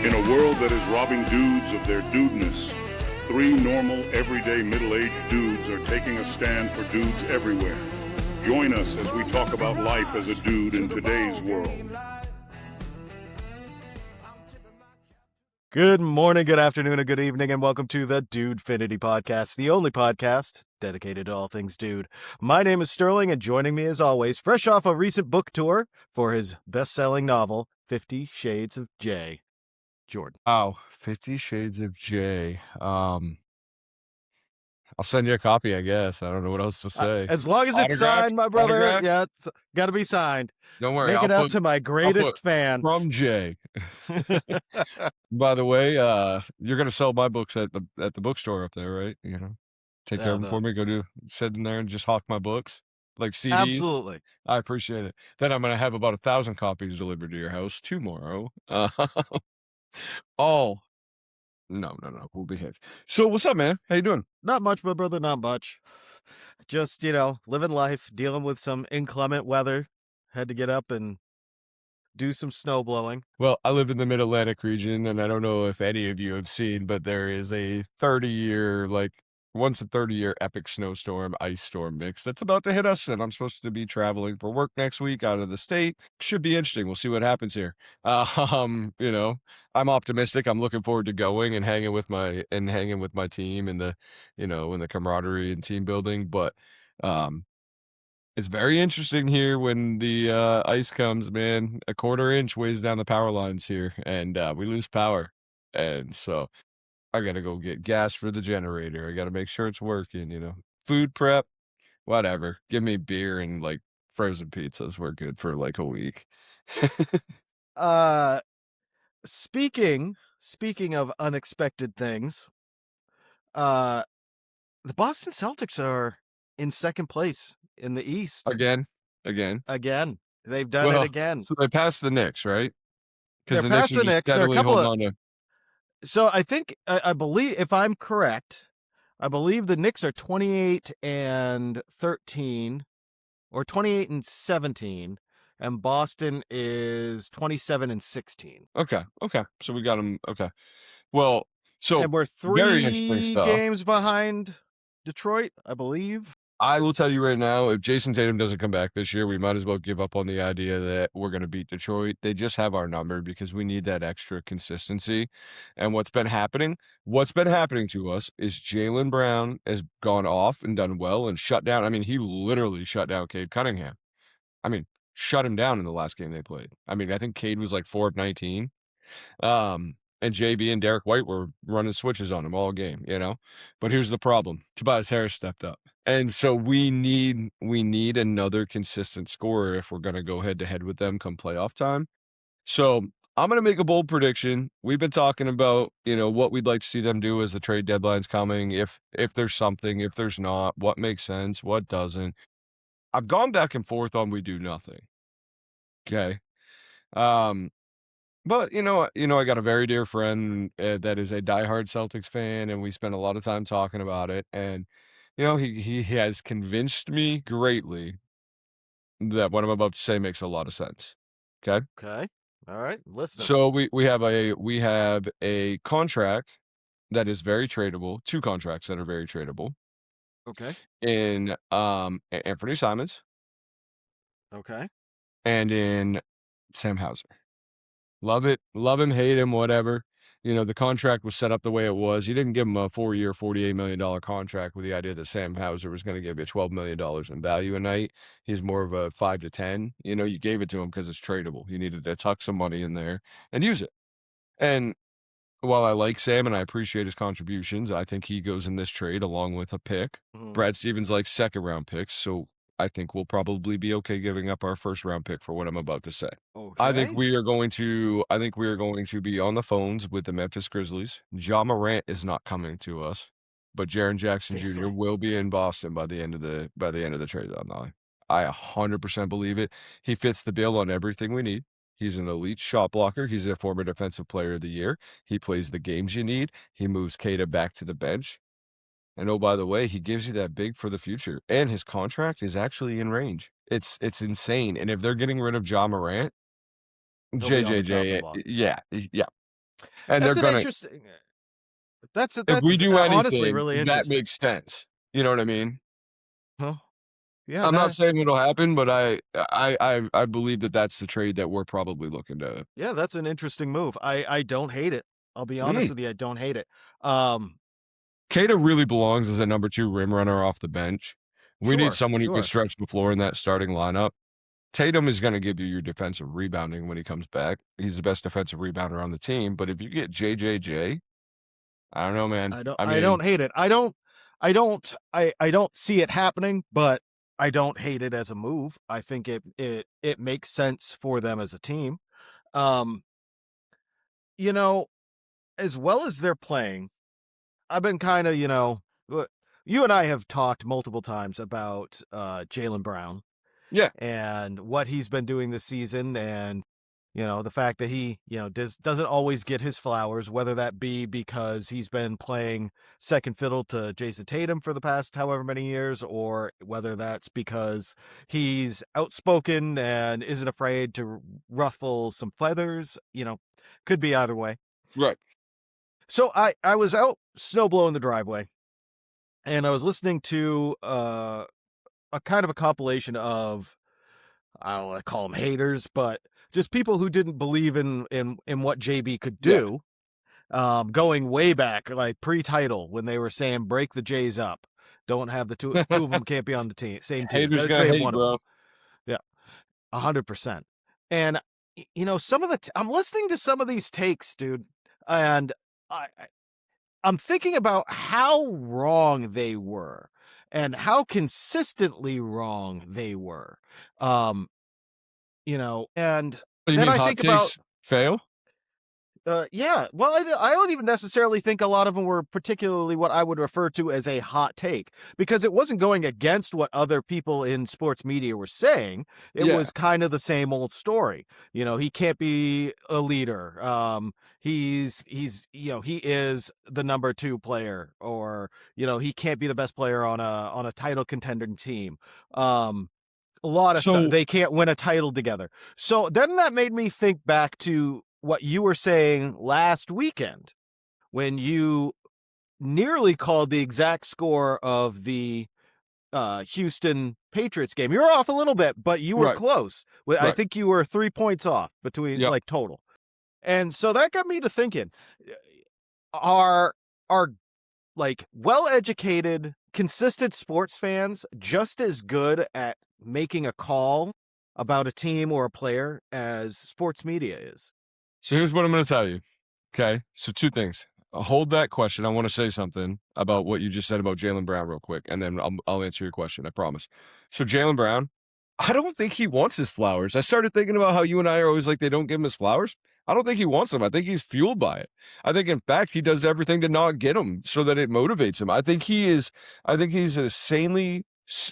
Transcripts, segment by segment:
In a world that is robbing dudes of their dudeness, three normal, everyday, middle-aged dudes are taking a stand for dudes everywhere. Join us as we talk about life as a dude in today's world. Good morning, good afternoon, and good evening, and welcome to the Dudefinity podcast, the only podcast dedicated to all things dude. My name is Sterling, and joining me as always, fresh off a recent book tour for his best-selling novel, 50 Shades of J, Jordan. Wow, 50 Shades of J. I'll send you a copy, I guess. I don't know what else to say. As long as it's Autographed? signed, my brother. Autographed? Yeah, it's got to be signed. Don't worry. Make I'll it out put, to my greatest fan. from Jay. By the way, you're gonna sell my books at the bookstore up there, right? You know, take care of them for me. Sit in there and just hawk my books like CDs. Absolutely. I appreciate it. Then I'm gonna have about 1,000 copies delivered to your house tomorrow. All. No, we'll behave. So what's up, man? How you doing? Not much, my brother, not much. Just, living life, dealing with some inclement weather. Had to get up and do some snow blowing. Well, I live in the Mid-Atlantic region, and I don't know if any of you have seen, but there is a 30-year, once a 30-year epic snowstorm, ice storm mix that's about to hit us, and I'm supposed to be traveling for work next week out of the state. Should be interesting. We'll see what happens here. I'm optimistic. I'm looking forward to going and hanging with my team and the camaraderie and team building, but it's very interesting here when the ice comes, man. A quarter inch weighs down the power lines here, and we lose power. And so I gotta go get gas for the generator. I gotta make sure it's working, Food prep, whatever. Give me beer and frozen pizzas. We're good for a week. Speaking of unexpected things, the Boston Celtics are in second place in the East. Again. They've done it again. So they passed the Knicks, right? They're past the Knicks. There are a couple of. So I believe, if I'm correct, I believe the Knicks are 28-13, or 28-17, and Boston is 27-16. Okay. So we got them. Okay. Well, and we're very interesting stuff. games behind Detroit, I believe. I will tell you right now, if Jason Tatum doesn't come back this year, we might as well give up on the idea that we're going to beat Detroit. They just have our number because we need that extra consistency. And what's been happening to us is Jaylen Brown has gone off and done well and shut down. I mean, he literally shut down Cade Cunningham. I mean, shut him down in the last game they played. I mean, I think Cade was 4 of 19. And JB and Derek White were running switches on him all game, But here's the problem. Tobias Harris stepped up. And so we need another consistent scorer if we're going to go head-to-head with them come playoff time. So I'm going to make a bold prediction. We've been talking about, what we'd like to see them do as the trade deadline's coming, if there's something, if there's not, what makes sense, what doesn't. I've gone back and forth on we do nothing. Okay. But, I got a very dear friend that is a diehard Celtics fan, and we spent a lot of time talking about it. And, he has convinced me greatly that what I'm about to say makes a lot of sense. Okay? Okay. All right. Listen. So we have a contract that is very tradable, 2 contracts that are very tradable. Okay. In Anthony Simons. Okay. And in Sam Hauser. Love it. Love him, hate him, whatever. The contract was set up the way it was. You didn't give him a 4-year, $48 million contract with the idea that Sam Hauser was going to give you $12 million in value a night. He's more of a 5 to 10. You gave it to him because it's tradable. You needed to tuck some money in there and use it. And while I like Sam and I appreciate his contributions, I think he goes in this trade along with a pick. Mhm. Brad Stevens likes second-round picks, so I think we'll probably be okay giving up our first-round pick for what I'm about to say. Okay. I think we are going to be on the phones with the Memphis Grizzlies. Ja Morant is not coming to us, but Jaren Jackson Jr. will be in Boston by the end of the trade deadline. I 100% believe it. He fits the bill on everything we need. He's an elite shot blocker. He's a former defensive player of the year. He plays the games you need. He moves Kata back to the bench. And oh, by the way, he gives you that big for the future. And his contract is actually in range. It's insane. And if they're getting rid of Ja Morant, He'll be on the chopping JJJ, block. yeah. And they're That's an gonna interesting. if we do Honestly anything, really that interesting. makes sense. You know what I mean? Huh? Yeah, I'm not that saying it'll happen, but I believe that that's the trade that we're probably looking to. yeah, that's an interesting move. I don't hate it. I'll be honest Mm. with you, I don't hate it. Um, Keita really belongs as a number 2 rim runner off the bench. We need sure, someone who can sure. stretch the floor in that starting lineup. Tatum is gonna give you your defensive rebounding when he comes back. He's the best defensive rebounder on the team, but if you get JJJ, I don't know, man. I I mean, don't hate it. I don't see it happening, but I don't hate it as a move. I think it makes sense for them as a team. Um, you know, as well as they're playing, I've been kind of, you and I have talked multiple times about Jaylen Brown yeah, and what he's been doing this season, and the fact that he doesn't always get his flowers, whether that be because he's been playing second fiddle to Jason Tatum for the past however many years, or whether that's because he's outspoken and isn't afraid to ruffle some feathers. Could be either way. right. So I was out snow blowing the driveway, and I was listening to a kind of a compilation of, I don't want to call them haters, but just people who didn't believe in what JB could Yeah. do. Going way back, like pre-title, when they were saying break the Jays up, don't have the two of them can't be on the same team. Got Haters to gonna trade hate, one of them. bro. Yeah, 100%. And some of I'm listening to some of these takes, dude, and I'm thinking about how wrong they were and how consistently wrong they were. Um, and You then mean I hot think about, takes fail? yeah, well, I don't even necessarily think a lot of them were particularly what I would refer to as a hot take, because it wasn't going against what other people in sports media were saying. It Yeah. was kind of the same old story. He can't be a leader. He is the number 2 player, or he can't be the best player on a title contender team. A lot of stuff. So They can't win a title together. So then that made me think back to what you were saying last weekend when you nearly called the exact score of the Houston Patriots game. You were off a little bit, but you were right, close. I right. think you were 3 points off between, Yep. like, total. And so that got me to thinking, are like well-educated, consistent sports fans just as good at making a call about a team or a player as sports media is? So here's what I'm gonna tell you. Okay. So 2 things. Hold that question. I want to say something about what you just said about Jaylen Brown real quick, and then I'll answer your question. I promise. So Jaylen Brown, I don't think he wants his flowers. I started thinking about how you and I are always like they don't give him his flowers. I don't think he wants them. I think he's fueled by it. I think in fact he does everything to not get them so that it motivates him. I think he's a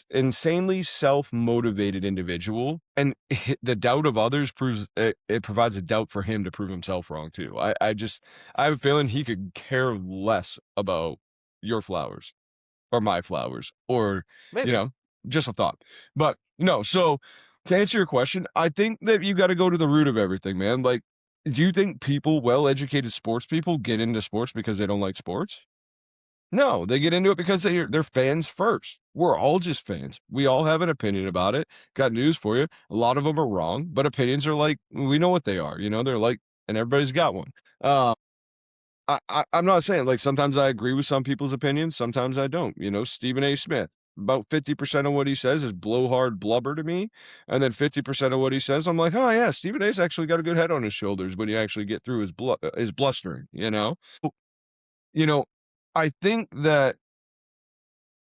insanely self-motivated individual, and the doubt of others it provides a doubt for him to prove himself wrong too. I have a feeling he could care less about your flowers or my flowers, or you Maybe. know just a thought. But no, so to answer your question, I think that you got to go to the root of everything, man. Like, do you think people, well-educated sports people, get into sports because they don't like sports? No, they get into it because they're fans first. We're all just fans. We all have an opinion about it. Got news for you. A lot of them are wrong, but opinions are like, we know what they are. They're like, and everybody's got one. I'm not saying, like, sometimes I agree with some people's opinions, sometimes I don't. Stephen A. Smith, about 50% of what he says is blowhard blubber to me, and then 50% of what he says, I'm like, oh yeah, Stephen A's actually got a good head on his shoulders when you actually get through his blustering. You know, I think that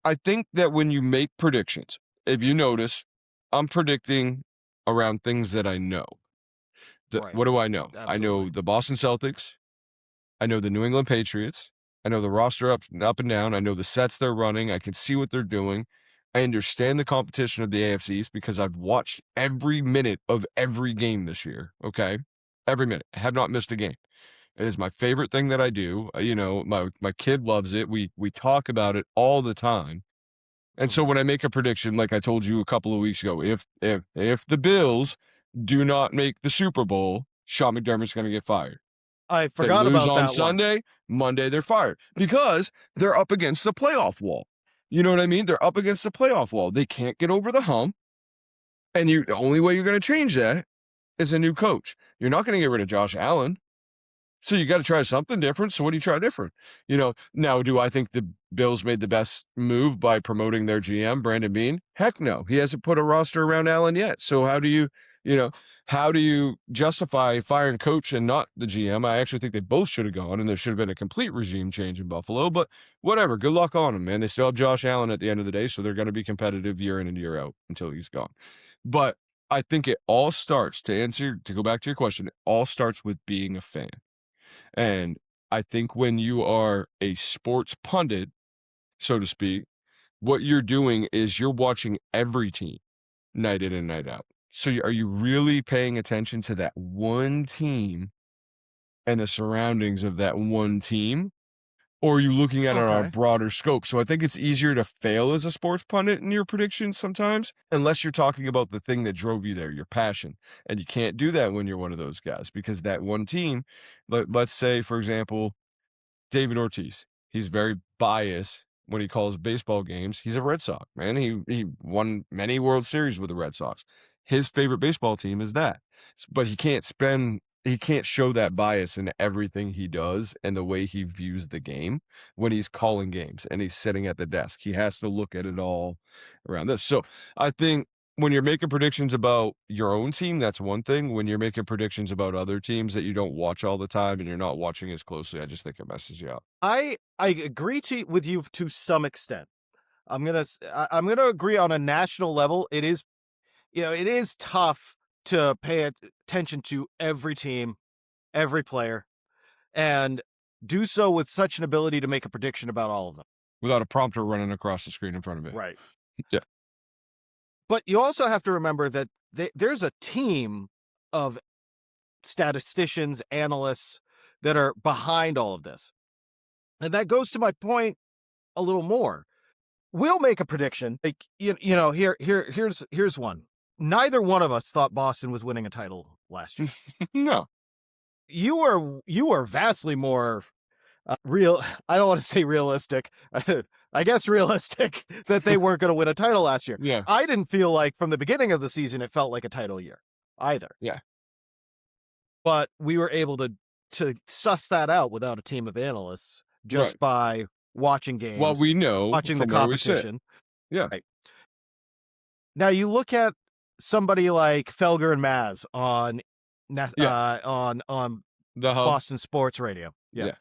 when you make predictions, if you notice, I'm predicting around things that I know. Right. What do I know? I know Absolutely. the Boston Celtics. I know the New England Patriots. I know the roster up and down. I know the sets they're running. I can see what they're doing. I understand the competition of the AFCs because I've watched every minute of every game this year. Okay, every minute. I have not missed a game. It is my favorite thing that I do. My kid loves it. We talk about it all the time. And so Mhm. when I make a prediction, like I told you a couple of weeks ago, if the Bills do not make the Super Bowl, Sean McDermott's going to get fired. I They forgot lose about on that one. Sunday, Monday they're fired because they're up against the playoff wall. You know what I mean? They're up against the playoff wall. They can't get over the hump. And the only way you're going to change that is a new coach. You're not going to get rid of Josh Allen. So you got to try something different. So what do you try different? Now, do I think the Bills made the best move by promoting their GM, Brandon Beane? Heck no. He hasn't put a roster around Allen yet. So how do you justify firing coach and not the GM? I actually think they both should have gone, and there should have been a complete regime change in Buffalo. But whatever. Good luck on them, man. They still have Josh Allen at the end of the day, so they're going to be competitive year in and year out until he's gone. But I think it all starts, to go back to your question, it all starts with being a fan. And I think when you are a sports pundit, so to speak, what you're doing is you're watching every team night in and night out. So are you really paying attention to that one team and the surroundings of that one team? Or are you looking at it on a broader scope? So I think it's easier to fail as a sports pundit in your predictions sometimes, unless you're talking about the thing that drove you there, your passion. And you can't do that when you're one of those guys, because that one team, let's say, for example, David Ortiz, he's very biased when he calls baseball games. He's a Red Sox, man. He won many World Series with the Red Sox. His favorite baseball team is that. But he can't show that bias in everything he does and the way he views the game when he's calling games and he's sitting at the desk. He has to look at it all around this. So I think when you're making predictions about your own team, that's one thing. When you're making predictions about other teams that you don't watch all the time and you're not watching as closely, I just think it messes you up. I agree with you to some extent. I'm gonna agree on a national level. It is tough to pay attention to every team, every player, and do so with such an ability to make a prediction about all of them. Without a prompter running across the screen in front of it. Right. Yeah. But you also have to remember that there's a team of statisticians, analysts that are behind all of this. And that goes to my point a little more. We'll make a prediction. Like, here's one. Neither one of us thought Boston was winning a title last year. No. You are vastly more real. I don't want to say realistic. I guess realistic that they weren't going to win a title last year. Yeah. I didn't feel like from the beginning of the season it felt like a title year either. Yeah. But we were able to suss that out without a team of analysts just by watching games. Well, we know watching the from where we sit. competition. Yeah. Right. Now you look at somebody like Felger and Maz on the Hub. Boston Sports Radio. Yeah.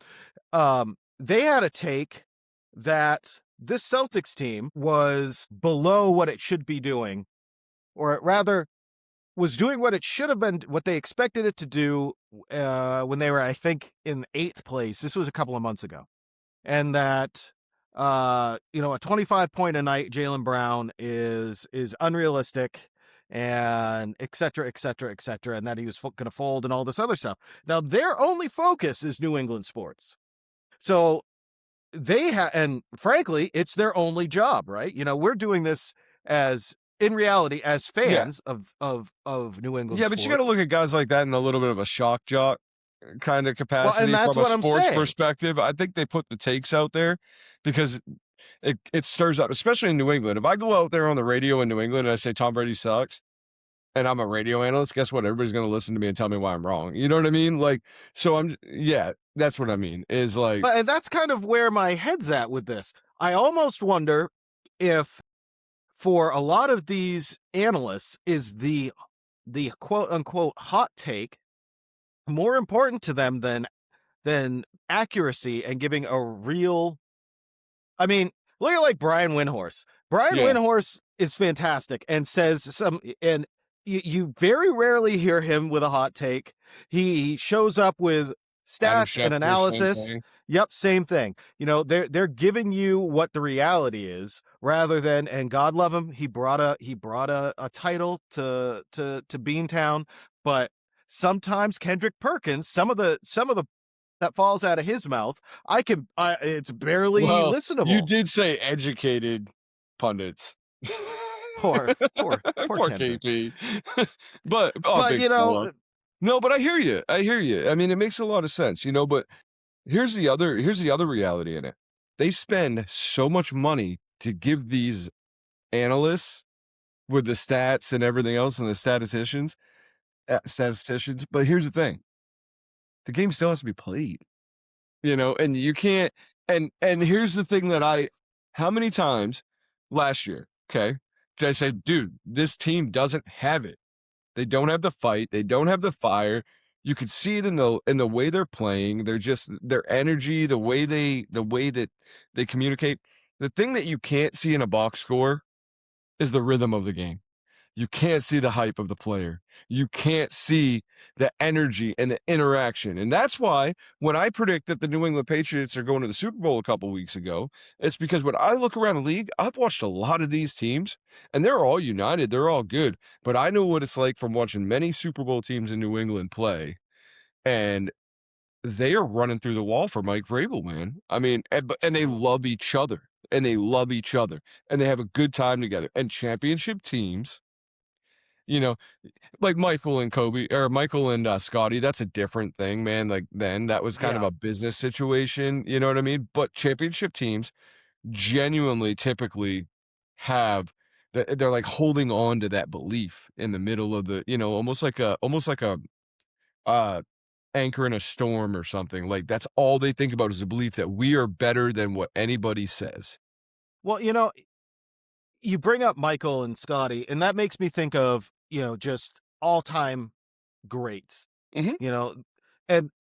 They had a take that this Celtics team was below what it should be doing, or rather was doing what it should have been, what they expected it to do when they were, I think, in 8th place. This was a couple of months ago. And that, a 25 point a night Jaylen Brown is unrealistic, and et cetera, et cetera, et cetera, and that he was going to fold and all this other stuff. Now, their only focus is New England sports. So and frankly, it's their only job, right? We're doing this in reality as fans of New England sports. But you got to look at guys like that in a little bit of a shock jock kind of capacity, and that's from what a I'm sports saying. perspective. I think they put the takes out there because it stirs up, especially in New England. If I go out there on the radio in New England and I say Tom Brady sucks, and I'm a radio analyst, guess what? Everybody's going to listen to me and tell me why I'm wrong. You know what I mean? Like, so that's what I mean, is like. And that's kind of where my head's at with this. I almost wonder if for a lot of these analysts is the quote unquote hot take more important to them than accuracy and giving a real. I mean, look at like Brian Windhorst. Windhorst is fantastic and says and you very rarely hear him with a hot take. He shows up with stats and analysis. Yep, same thing. They're giving you what the reality is rather than, and God love him, he brought a title to Beantown, but sometimes Kendrick Perkins, some of the that falls out of his mouth, it's barely listenable. You did say educated pundits. Poor KP. but No, but I hear you. I hear you. I mean, it makes a lot of sense, but here's the other reality in it. They spend so much money to give these analysts with the stats and everything else and the statisticians, but here's the thing. The game still has to be played, and you can't and here's the thing that how many times last year, okay, did I say, "Dude, this team doesn't have it. They don't have the fight. They don't have the fire." You could see it in the way they're playing. They're just their energy, the way that they communicate. The thing that you can't see in a box score is the rhythm of the game. You can't see the hype of the player. You can't see the energy and the interaction. And that's why when I predict that the New England Patriots are going to the Super Bowl a couple weeks ago, it's because when I look around the league, I've watched a lot of these teams and they're all united. They're all good. But I know what it's like from watching many Super Bowl teams in New England play. And they are running through the wall for Mike Vrabel, man. I mean, and they love each other. And they love each other. And they have a good time together. And championship teams, you know, like Michael and Kobe or Michael and Scotty, that's a different thing, man. Like then that was kind of Yeah. a business situation, you know what I mean? But championship teams genuinely typically have that they're like holding on to that belief in the middle of the, almost like a uh anchor in a storm or something. Like that's all they think about is the belief that we are better than what anybody says. Well, you bring up Michael and Scotty, and that makes me think of, just all-time greats, Mhm. you know, and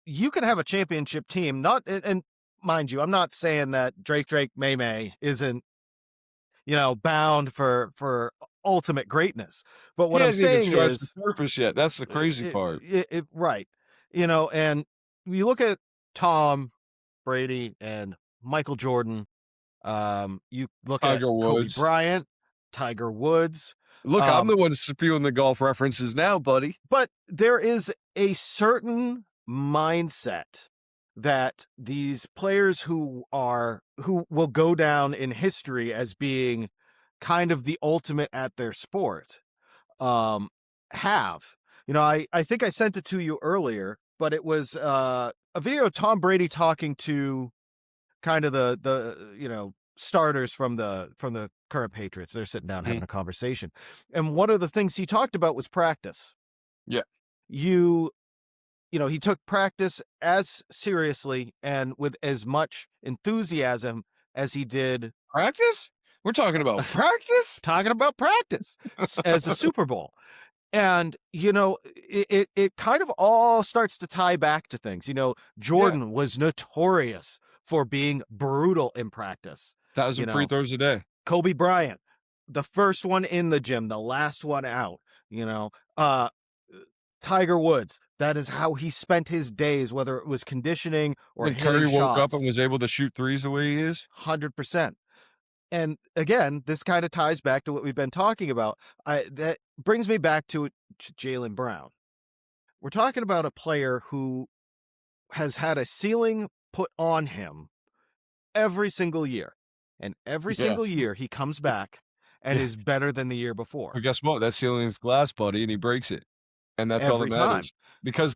you can have a championship team, not and mind you, I'm not saying that Drake May May isn't, bound for ultimate greatness. But He what I'm hasn't even saying scratched the is, surface yet. That's the crazy part. right. And you look at Tom Brady and Michael Jordan, you look at Tiger Kobe Woods. Bryant, Tiger Woods, Look, I'm um, the one spewing the golf references now, buddy. but there is a certain mindset that these players who will go down in history as being kind of the ultimate at their sport, um, have. I think I sent it to you earlier, but it was a video of Tom Brady talking to kind of the starters from the current Patriots. They're sitting down having Mhm. a conversation, and one of the things he talked about was practice. Yeah. You he took practice as seriously and with as much enthusiasm as he did Practice? We're talking about practice? talking about practice as a Super Bowl. And it kind of all starts to tie back to things. Yeah. Jordan was notorious for being brutal in practice. You 1,000 free know, throws a day. Kobe Bryant, the first one in the gym, the last one out. You know, uh, Tiger Woods, that is how he spent his days, whether it was conditioning or Then hitting Curry woke up and shots. was able to shoot threes the way he is. 100%. And again, this kind of ties back to what we've been talking about. That brings me back to Jaylen Brown. We're talking about a player who has had a ceiling put on him every single year. And every Yeah. single year he comes back and Yeah. is better than the year But before. guess what? That ceiling is glass, buddy, and he breaks it. And that's all that Every time. matters. Because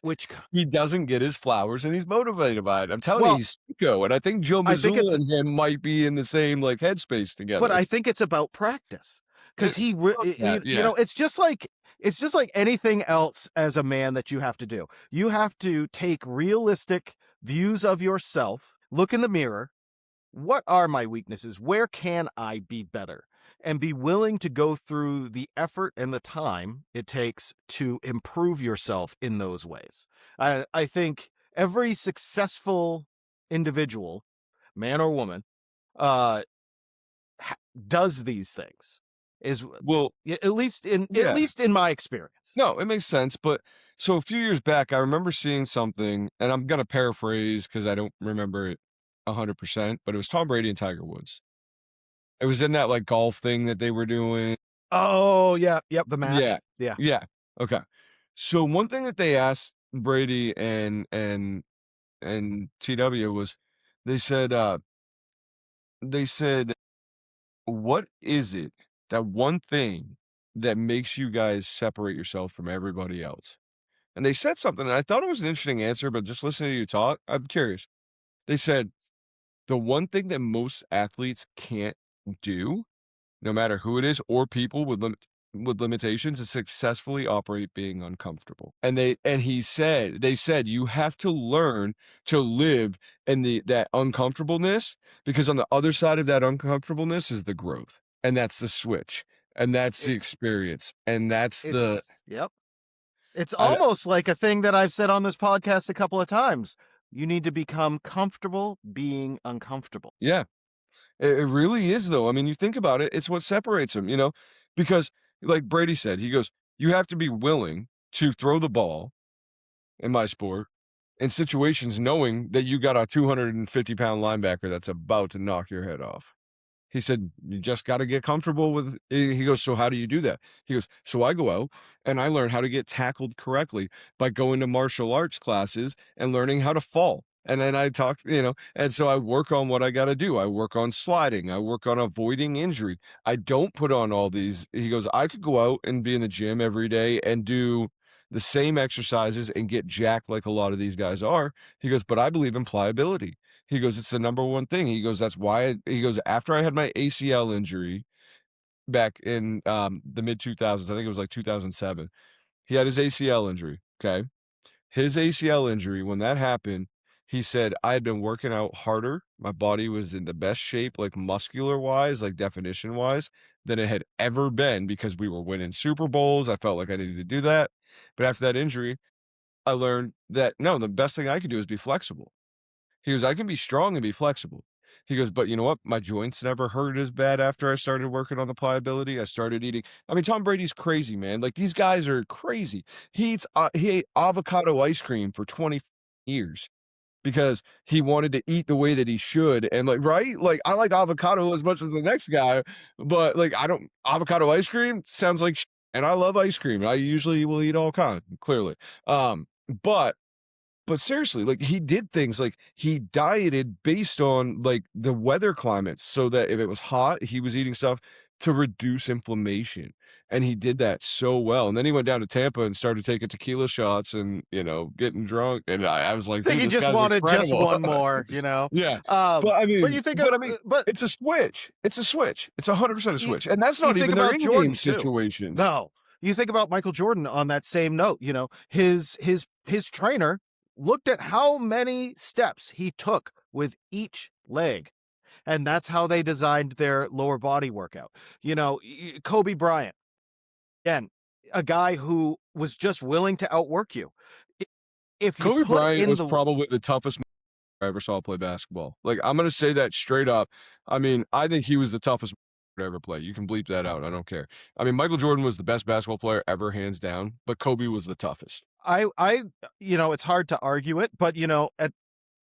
Which, he doesn't get his flowers and he's motivated by it. I'm telling you, well, he's sicko. And I think Joe I think Mazzulla it's, and him might be in the same like headspace but together. I think it's about practice because It loves that, yeah. it's just like anything else as a man that you have to do. You have to take realistic views of yourself, look in the mirror. What are my weaknesses? Where can I be better? And be willing to go through the effort and the time it takes to improve yourself in those ways. I think every successful individual, man or woman, uh, does these things. Is Well, at yeah. least in my experience. No, it makes sense. But so a few years back, I remember seeing something, and I'm gonna paraphrase because I don't remember it 100%, but it was Tom Brady and Tiger Woods. It was in that like golf thing that they were doing. Oh yeah, yep, the Yeah. match. Yeah. Yeah. Okay. So one thing that they asked Brady and TW was they said, uh, they said, "What is it, that one thing that makes you guys separate yourself from everybody else? And they said something, and I thought it was an interesting answer, but just listening to you talk, I'm curious. They said, the one thing that most athletes can't do, no matter who it is or people with limitations, is successfully operate being uncomfortable. And they said you have to learn to live in that uncomfortableness, because on the other side of that uncomfortableness is the growth. And that's the switch. And that's the It, experience. And that's the yep. It's I almost like a thing that I've said on this podcast a couple of times. You need to become comfortable being uncomfortable. yeah. It really is, though. I mean, you think about it, it's what separates them, because like Brady said, he goes, you have to be willing to throw the ball in my sport in situations knowing that you got a 250-pound linebacker that's about to knock your head off. He said, you just got to get comfortable with. He goes, so how do you do that? He goes, so I go out and I learn how to get tackled correctly by going to martial arts classes and learning how to fall. And then I talk, and so I work on what I got to do. I work on sliding. I work on avoiding injury. I don't put on all these. He goes, I could go out and be in the gym every day and do the same exercises and get jacked like a lot of these guys are. He goes, but I believe in pliability. He goes, it's the number one thing. He goes, that's why. He goes, after I had my ACL injury back in the mid 2000s, I think it was like 2007. He had his ACL injury. Okay. His ACL injury, when that happened, he said, I had been working out harder. My body was in the best shape, like muscular wise, like definition wise, than it had ever been, because we were winning Super Bowls. I felt like I needed to do that. But after that injury, I learned that no, the best thing I could do is be flexible. He goes, I can be strong and be flexible. He goes, but you know what? My joints never hurt as bad after I started working on the pliability. I started eating. I mean, Tom Brady's crazy, man. Like, these guys are crazy. He ate avocado ice cream for 20 years because he wanted to eat the way that he should. And like, right? Like, I like avocado as much as the next guy, but like, I don't, avocado ice cream sounds like, and I love ice cream. I usually will eat all kinds, clearly. But seriously, like, he did things like he dieted based on like the weather climates, so that if it was hot, he was eating stuff to reduce inflammation. And he did that so well. And then he went down to Tampa and started taking tequila shots and, getting drunk. And I was I like, think dude, he this just guy's wanted just incredible. one more, you know. Yeah. Um, But I but mean, you think of, but I mean, but it's a switch. It's a switch. It's 100% a you, switch. And that's you not think even their about in-game Jordan too. situations. No, you think about Michael Jordan on that same note. You know, his trainer looked at how many steps he took with each leg, and that's how they designed their lower body workout. You know, Kobe Bryant, again, a guy who was just willing to outwork you. I- If you Kobe put Bryant in was the probably the toughest I ever saw play basketball. Like, I'm gonna say that straight up. I mean, I think he was the toughest to ever play. You can bleep that out. I don't care. I mean, Michael Jordan was the best basketball player ever, hands down, but Kobe was the toughest. I you know, it's hard to argue it, but you know, at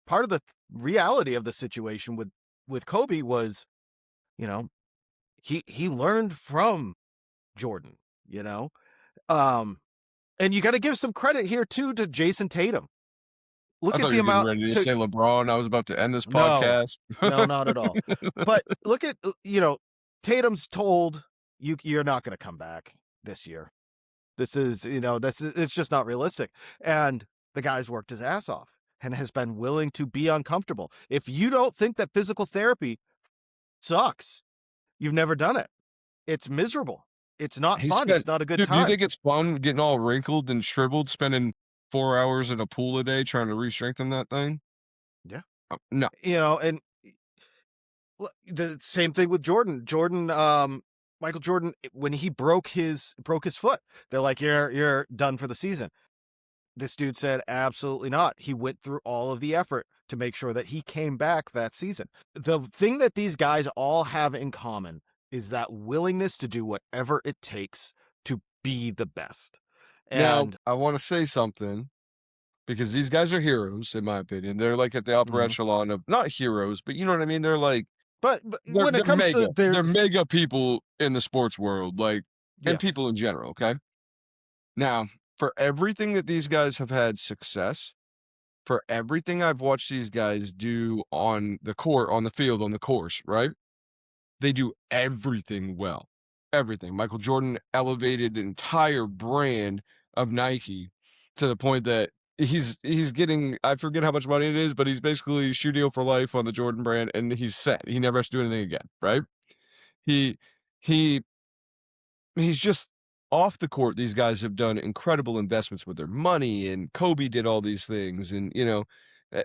part of the reality of the situation with Kobe was, you know, he learned from Jordan, you know. Um and you got to give some credit here too to Jason Tatum. I Look thought at you the were getting amount ready to to say LeBron. I was about to end this no. podcast. No, not at all. But look at you know, Tatum's told you're not going to come back this year. This is, you know, it's just not realistic. And the guy's worked his ass off and has been willing to be uncomfortable. If you don't think that physical therapy sucks, you've never done it. It's miserable. It's not He fun. It's spent not a good Dude, do you time. think it's fun getting all wrinkled and shriveled, spending 4 hours in a pool a day trying to re-strengthen that thing? Yeah. No. You know, and the same thing with Jordan. Michael Jordan, when he broke his foot, they're like, you're done for the season. This dude said, absolutely not. He went through all of the effort to make sure that he came back that season. The thing that these guys all have in common is that willingness to do whatever it takes to be the best. Now, And I wanna say something, because these guys are heroes, in my opinion. They're, like, at the upper mhm. echelon of, not heroes, but you know what I mean? They're, like, but they're when it they're comes to mega. their They're mega people in the sports world, like, and yes, people in general, okay? Now, for everything that these guys have had success, for everything I've watched these guys do on the court, on the field, on the course, right? They do everything well. everything. Michael Jordan elevated the entire brand of Nike to the point that he's getting, I forget how much money it is, but he's basically shoe deal for life on the Jordan brand, and he's set. He never has to do anything again, right? He he he's just off the court. These guys have done incredible investments with their money, and Kobe did all these things, and uh,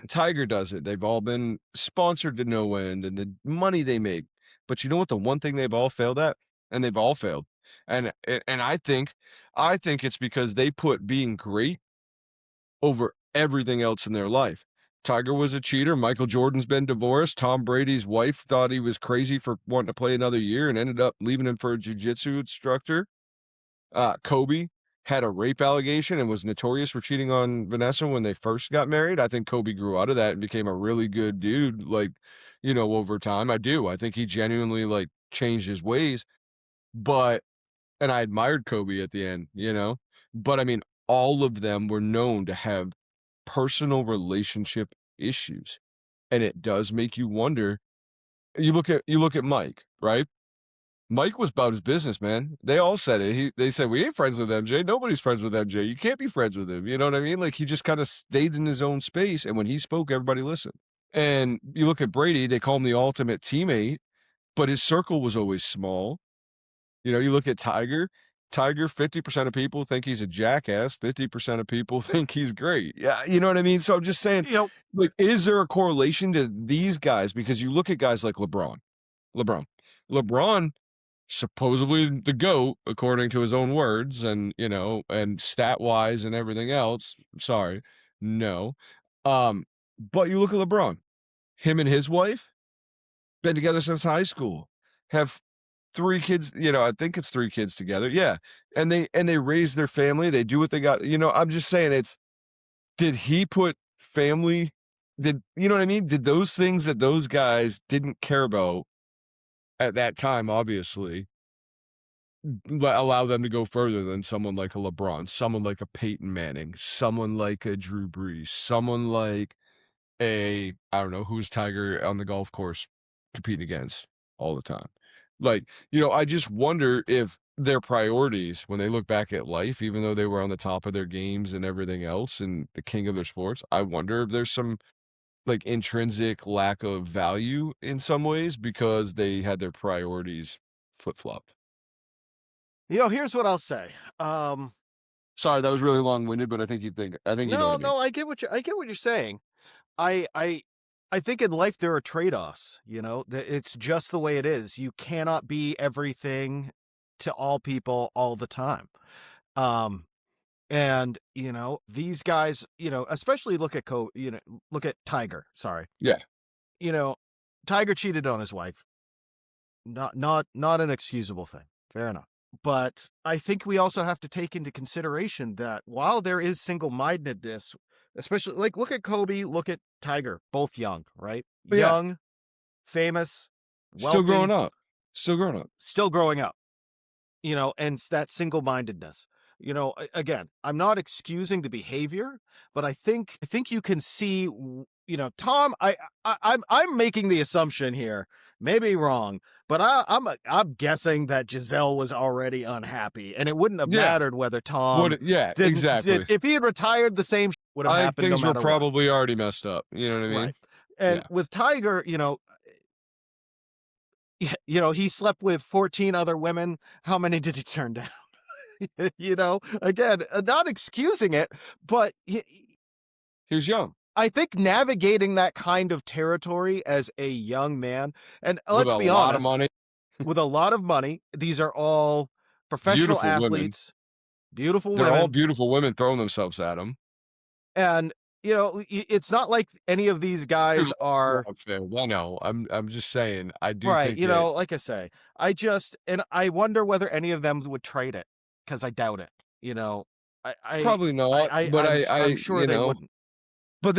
Tiger does it. They've all been sponsored to no end, and the money they make. But you know what? The one thing they've all failed at, and they've all failed, and I think it's because they put being great over everything else in their life. Tiger was a cheater. Michael Jordan's been divorced. Tom Brady's wife thought he was crazy for wanting to play another year and ended up leaving him for a jiu-jitsu instructor. Kobe had a rape allegation and was notorious for cheating on Vanessa when they first got married. I think Kobe grew out of that and became a really good dude, like, over time. I do. I think he genuinely like changed his ways, but and I admired Kobe at the end. But I mean, all of them were known to have personal relationship issues. And it does make you wonder. You look at Mike, right? Mike was about his business, man. They all said it. They said, "We ain't friends with MJ. Nobody's friends with MJ. You can't be friends with him." You know what I mean? Like, he just kind of stayed in his own space, and when he spoke, everybody listened. And you look at Brady, they call him the ultimate teammate, but his circle was always small. You look at Tiger, 50% of people think he's a jackass, 50% of people think he's great. Yeah, you know what I mean? So I'm just saying, You know, like, is there a correlation to these guys? Because you look at guys like LeBron. LeBron. LeBron supposedly the GOAT, according to his own words, and stat wise and everything else. Sorry, no. But you look at LeBron, him and his wife been together since high school, have three kids. I think it's three kids together. Yeah, and they raise their family. They do what they got. I'm just saying, did he put family? Did you know what I mean? Did those things that those guys didn't care about at that time, obviously, allow them to go further than someone like a LeBron, someone like a Peyton Manning, someone like a Drew Brees, someone like I don't know, who's Tiger on the golf course competing against all the time. Like, I just wonder if their priorities when they look back at life, even though they were on the top of their games and everything else and the king of their sports, I wonder if there's some like intrinsic lack of value in some ways because they had their priorities flip-flopped. here's what I'll say. Sorry, that was really long-winded, but I think you know what I No, mean. no, I get what you're saying. I I I think in life there are trade-offs, it's just the way it is. You cannot be everything to all people all the time. Um and these guys, especially look at Tiger, sorry. Yeah. You know, Tiger cheated on his wife. Not an excusable thing. Fair enough. But I think we also have to take into consideration that while there is single-mindedness, especially like look at Kobe, look at Tiger, both young, right? But yeah, Young, famous, still growing wealthy, up. Still growing up. still growing up, and that single-mindedness. Again, I'm not excusing the behavior, but I think you can see, Tom. I'm making the assumption here, maybe wrong, but I'm guessing that Giselle was already unhappy, and it wouldn't have Yeah. mattered whether Tom Yeah, didn't exactly. if he had retired. The same would have I think happened no things were matter what. probably already messed up, you know what I mean? Right. And Yeah. with Tiger, he slept with 14 other women. How many did he turn down? Again, not excusing it, but He was young I think navigating that kind of territory as a young man, and with let's a be lot of honest, money, with a lot of money, these are all professional beautiful women. athletes, beautiful They're all women, beautiful women throwing themselves at him. and it's not like any of these guys There's a are lot of failed. I know. I'm just saying, I do right. think it Like I say, and I wonder whether any of them would trade it because I doubt it. probably not, but I'm sure they wouldn't. But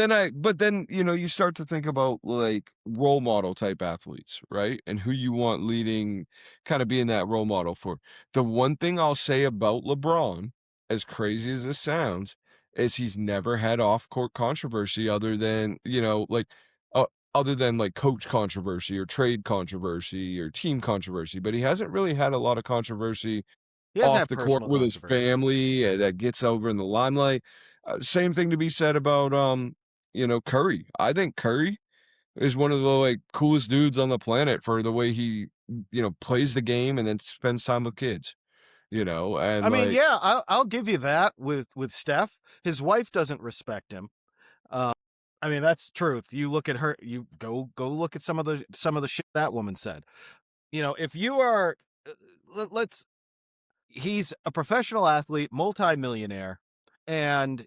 then, you start to think about like role model type athletes, right? And who you want leading, kind of being that role model for. The one thing I'll say about LeBron, as crazy as this sounds, is he's never had off court controversy other than, like other than like coach controversy or trade controversy or team controversy, but he hasn't really had a lot of controversy He doesn't off have the court personal with his controversy. family that gets over in the limelight. Same thing to be said about Curry. I think Curry is one of the like coolest dudes on the planet for the way he plays the game and then spends time with kids. And I mean, like yeah, I'll give you that with Steph. His wife doesn't respect him. Uh, I mean, that's truth. You look at her. You go look at some of the shit that woman said. If you are, let's. He's a professional athlete, multimillionaire, and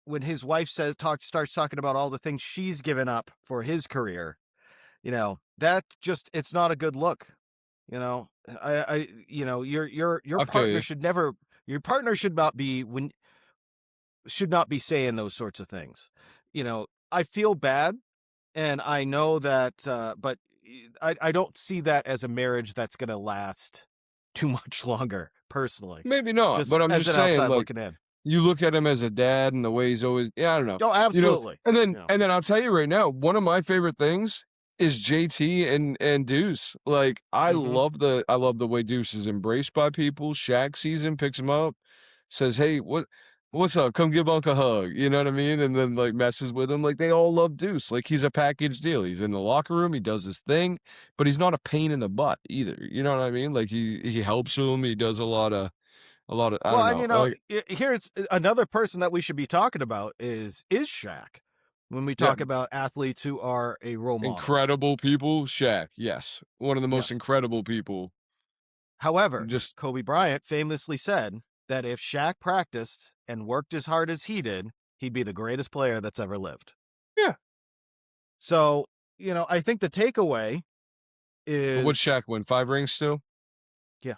when his wife starts talking about all the things she's given up for his career, that just it's not a good look. Your I feel partner you. should never your partner should not be saying those sorts of things. I feel bad, and I know that, but I don't see that as a marriage that's going to last too much longer. Personally, Maybe not, but just I'm as just an saying, outside like, looking in. you look at him as a dad and the way he's always I don't know. Oh, absolutely. And then Yeah. and then I'll tell you right now, one of my favorite things is JT and Deuce. Like, Hmm. I love the way Deuce is embraced by people. Shaq sees him, picks him up, says, "Hey, what's up? Come give Unc a hug." You know what I mean? And then, like, messes with him. Like, they all love Deuce. Like, he's a package deal. He's in the locker room, he does his thing, but he's not a pain in the butt either. You know what I mean? Like, he helps him, he does a lot of I Well, don't and know, like here's another person that we should be talking about is Shaq. When we yeah, talk about athletes who are a role model. incredible people, Shaq, yes. One of the most Yes. incredible people. However, Just Kobe Bryant famously said that if Shaq practiced and worked as hard as he did, he'd be the greatest player that's ever lived. yeah. So, I think the takeaway What'd is, Shaq win, 5 rings still? yeah,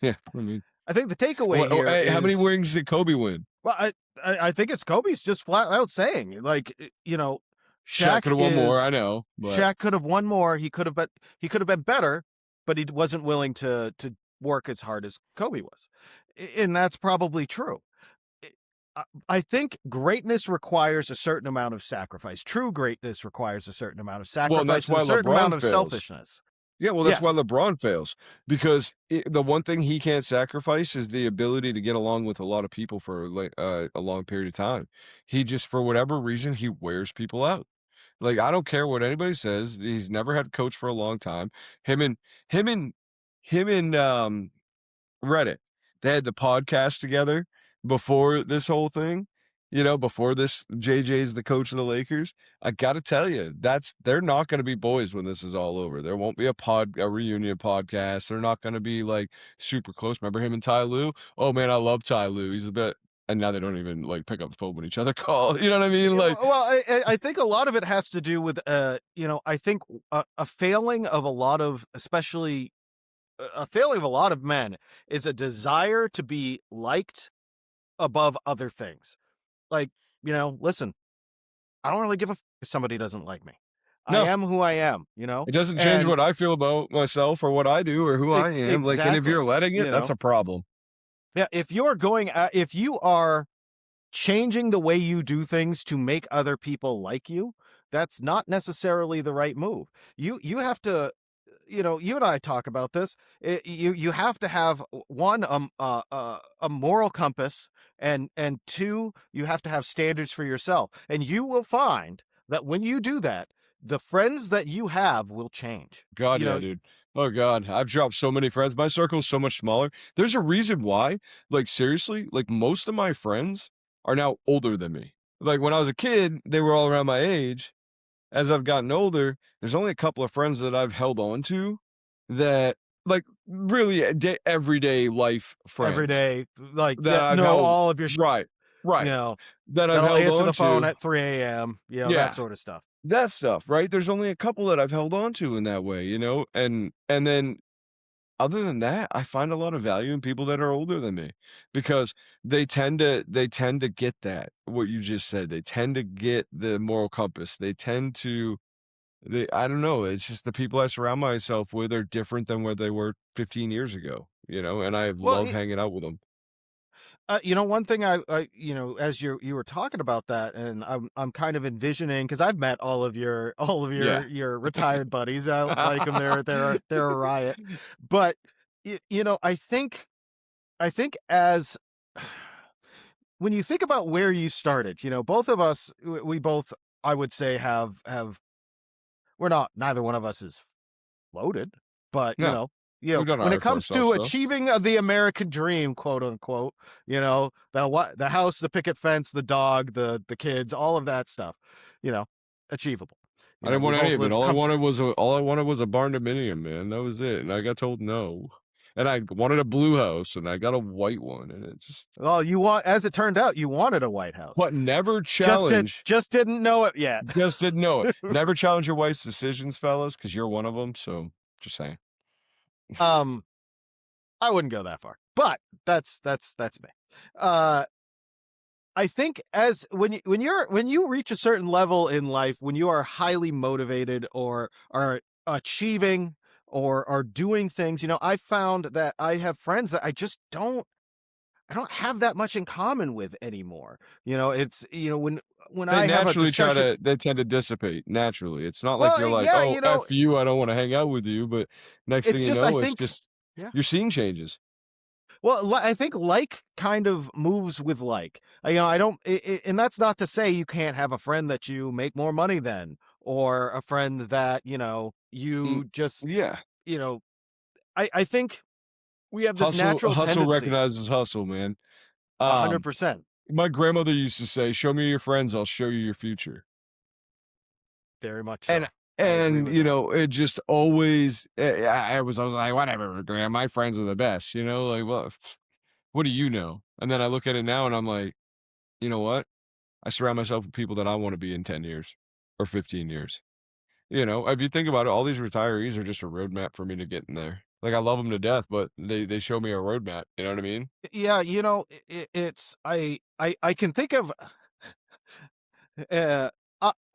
Yeah, I mean, I think the takeaway here hey, how many is, rings did Kobe win? well, I think it's Kobe's just flat out saying, like, Shaq Shaq coulda won more, I is, know, but Shaq could have won more. He could have been better, but he wasn't willing to work as hard as Kobe was. And that's probably true. I think greatness requires a certain amount of sacrifice. True greatness requires a certain amount of well, and that's sacrifice and why a certain amount LeBron of fails. selfishness. Yeah, well, that's why Yes. LeBron fails because the one thing he can't sacrifice is the ability to get along with a lot of people for like a long period of time. He just, for whatever reason, he wears people out. Like, I don't care what anybody says. He's never had a coach for a long time. Him and him and him and Reddit. They had the podcast together before this whole thing, before this JJ's the coach of the Lakers. I gotta tell you, they're not gonna be boys when this is all over. There won't be a reunion podcast. They're not gonna be like super close. Remember him and Ty Lue? Oh man, I love Ty Lue. He's the best. And now they don't even like pick up the phone when each other call. You know what I mean? Like, Well, I think a lot of it has to do with, I think a failing of a lot of, especially a failing of a lot of men is a desire to be liked above other things. Like, listen, I don't really give a if somebody doesn't like me. I no, am who I am, it doesn't change and what I feel about myself or what I do or who I am. Like, and if exactly, you're letting it, that's a problem. yeah. If you are changing the way you do things to make other people like you, that's not necessarily the right move. You have to, you and I talk about this. You have to have one, a moral compass, and two, you have to have standards for yourself. And you will find that when you do that, the friends that you have will change. God, You yeah, know, dude. Oh God, I've dropped so many friends. My circle's so much smaller. There's a reason why. Like, seriously, like most of my friends are now older than me. Like when I was a kid, they were all around my age. As I've gotten older, there's only a couple of friends that I've held on to that, like, really everyday life every friends day, like, that yeah, I've know held all of your, right, you right, know, that I've that'll held answer on the phone to. at 3 a.m. That Yeah, sort of stuff. that stuff, right? There's only a couple that I've held on to in that way, and then other than that, I find a lot of value in people that are older than me because they tend to get that, what you just said. They tend to get the moral compass. I don't know, it's just the people I surround myself with are different than where they were 15 years ago, and I Well, love hanging out with them. One thing as you were talking about that, and I'm kind of envisioning because I've met all of Yeah. your retired buddies. I like them. They're a riot. But I think as when you think about where you started, both of us, we both, I would say, have we're not. Neither one of us is loaded, but No, we've done all when it right for comes ourselves to though. achieving the American dream, quote unquote, the house, the picket fence, the dog, the kids, all of that stuff, you know, achievable. I didn't We want any both of it. live All I wanted was a barn dominium, man. That was it. And I got told no. And I wanted a blue house, and I got a white one, and it just well, as it turned out, you wanted a White House. but never challenge. Just didn't know it yet. Just didn't know it. Never challenge your wife's decisions, fellas, because you're one of them. So just saying. um, I wouldn't go that far, but that's me. I think as when you reach a certain level in life, when you are highly motivated or are achieving or are doing things, I found that I have friends that I don't have that much in common with anymore. It's when They I have a naturally discussion. they tend to dissipate naturally. It's not like Well, you're like, yeah, oh, F you, I don't want to hang out with you. But next thing it's you just I know, it's think just yeah. your scene changes. Well, I think like kind of moves with like. I don't, and that's not to say you can't have a friend that you make more money than, or a friend that Mm, you just, yeah. you know. I think we have this natural Hustle tendency, recognizes hustle, man. a hundred Um, percent, my grandmother used to say, "Show me your friends, I'll show you your future." very much And so. I agree with that. it just always I was like, whatever, grand, my friends are the best, like, well, what do you know? And then I look at it now and I'm like, you know what? I surround myself with people that I want to be in 10 years or 15 years. If you think about it, all these retirees are just a roadmap for me to get in there. Like I love them to death, but they show me a roadmap. You know what I mean? Yeah, it's I can think of Uh,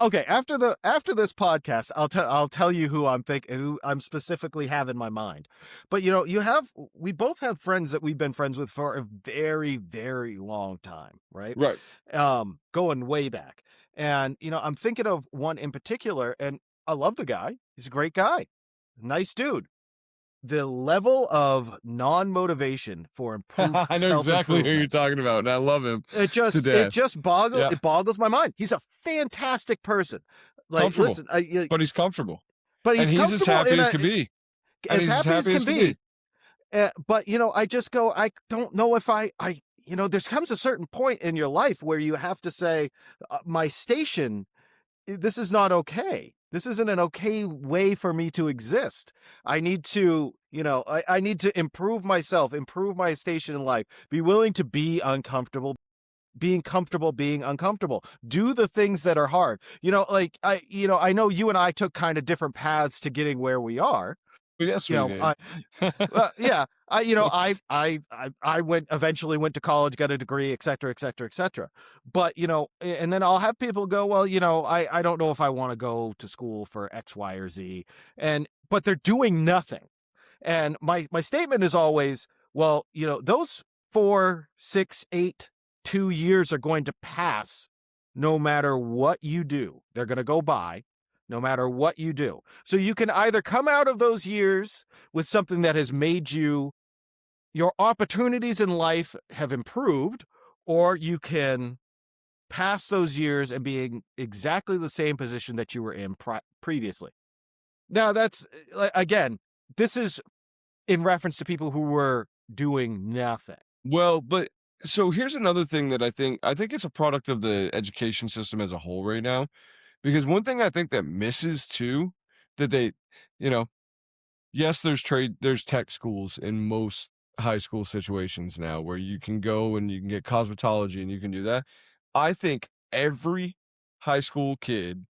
okay. After this podcast, I'll tell you who I'm specifically have in my mind. But we both have friends that we've been friends with for a very very long time, right? Right. Going way back, and I'm thinking of one in particular, and I love the guy. He's a great guy, nice dude. The level of non-motivation for I know exactly who you're self-improvement, talking about, and I love him to it death. just Yeah, boggles my mind. He's a fantastic person. Like, comfortable, listen, but he's comfortable, but and he's he's as comfortable happy as can be, and as he's as happy as happy can as can be. be. But I just go, I don't know if there comes a certain point in your life where you have to say, my station, this is not okay. This isn't an okay way for me to exist. I need to, I need to improve myself, improve my station in life, be willing to be uncomfortable, being comfortable being uncomfortable, do the things that are hard, like I know you and I took kind of different paths to getting where we are. Yes, you we know did. i yeah, I eventually went to college, got a degree, et cetera, et cetera, et cetera. But and then I'll have people go, well, I don't know if I want to go to school for X, Y, or Z, but they're doing nothing. And my statement is always, well, those 4, 6, 8, 2 years are going to pass no matter what you do. They're going to go by no matter what you do. So you can either come out of those years with something that has made your opportunities in life have improved, or you can pass those years and be in exactly the same position that you were in previously. Now, that's again, this is in reference to people who were doing nothing. Well, but so here's another thing that I think it's a product of the education system as a whole right now. Because one thing I think that misses too, that they, you know, yes, there's tech schools in most high school situations now where you can go and you can get cosmetology and you can do that. I think every high school kid,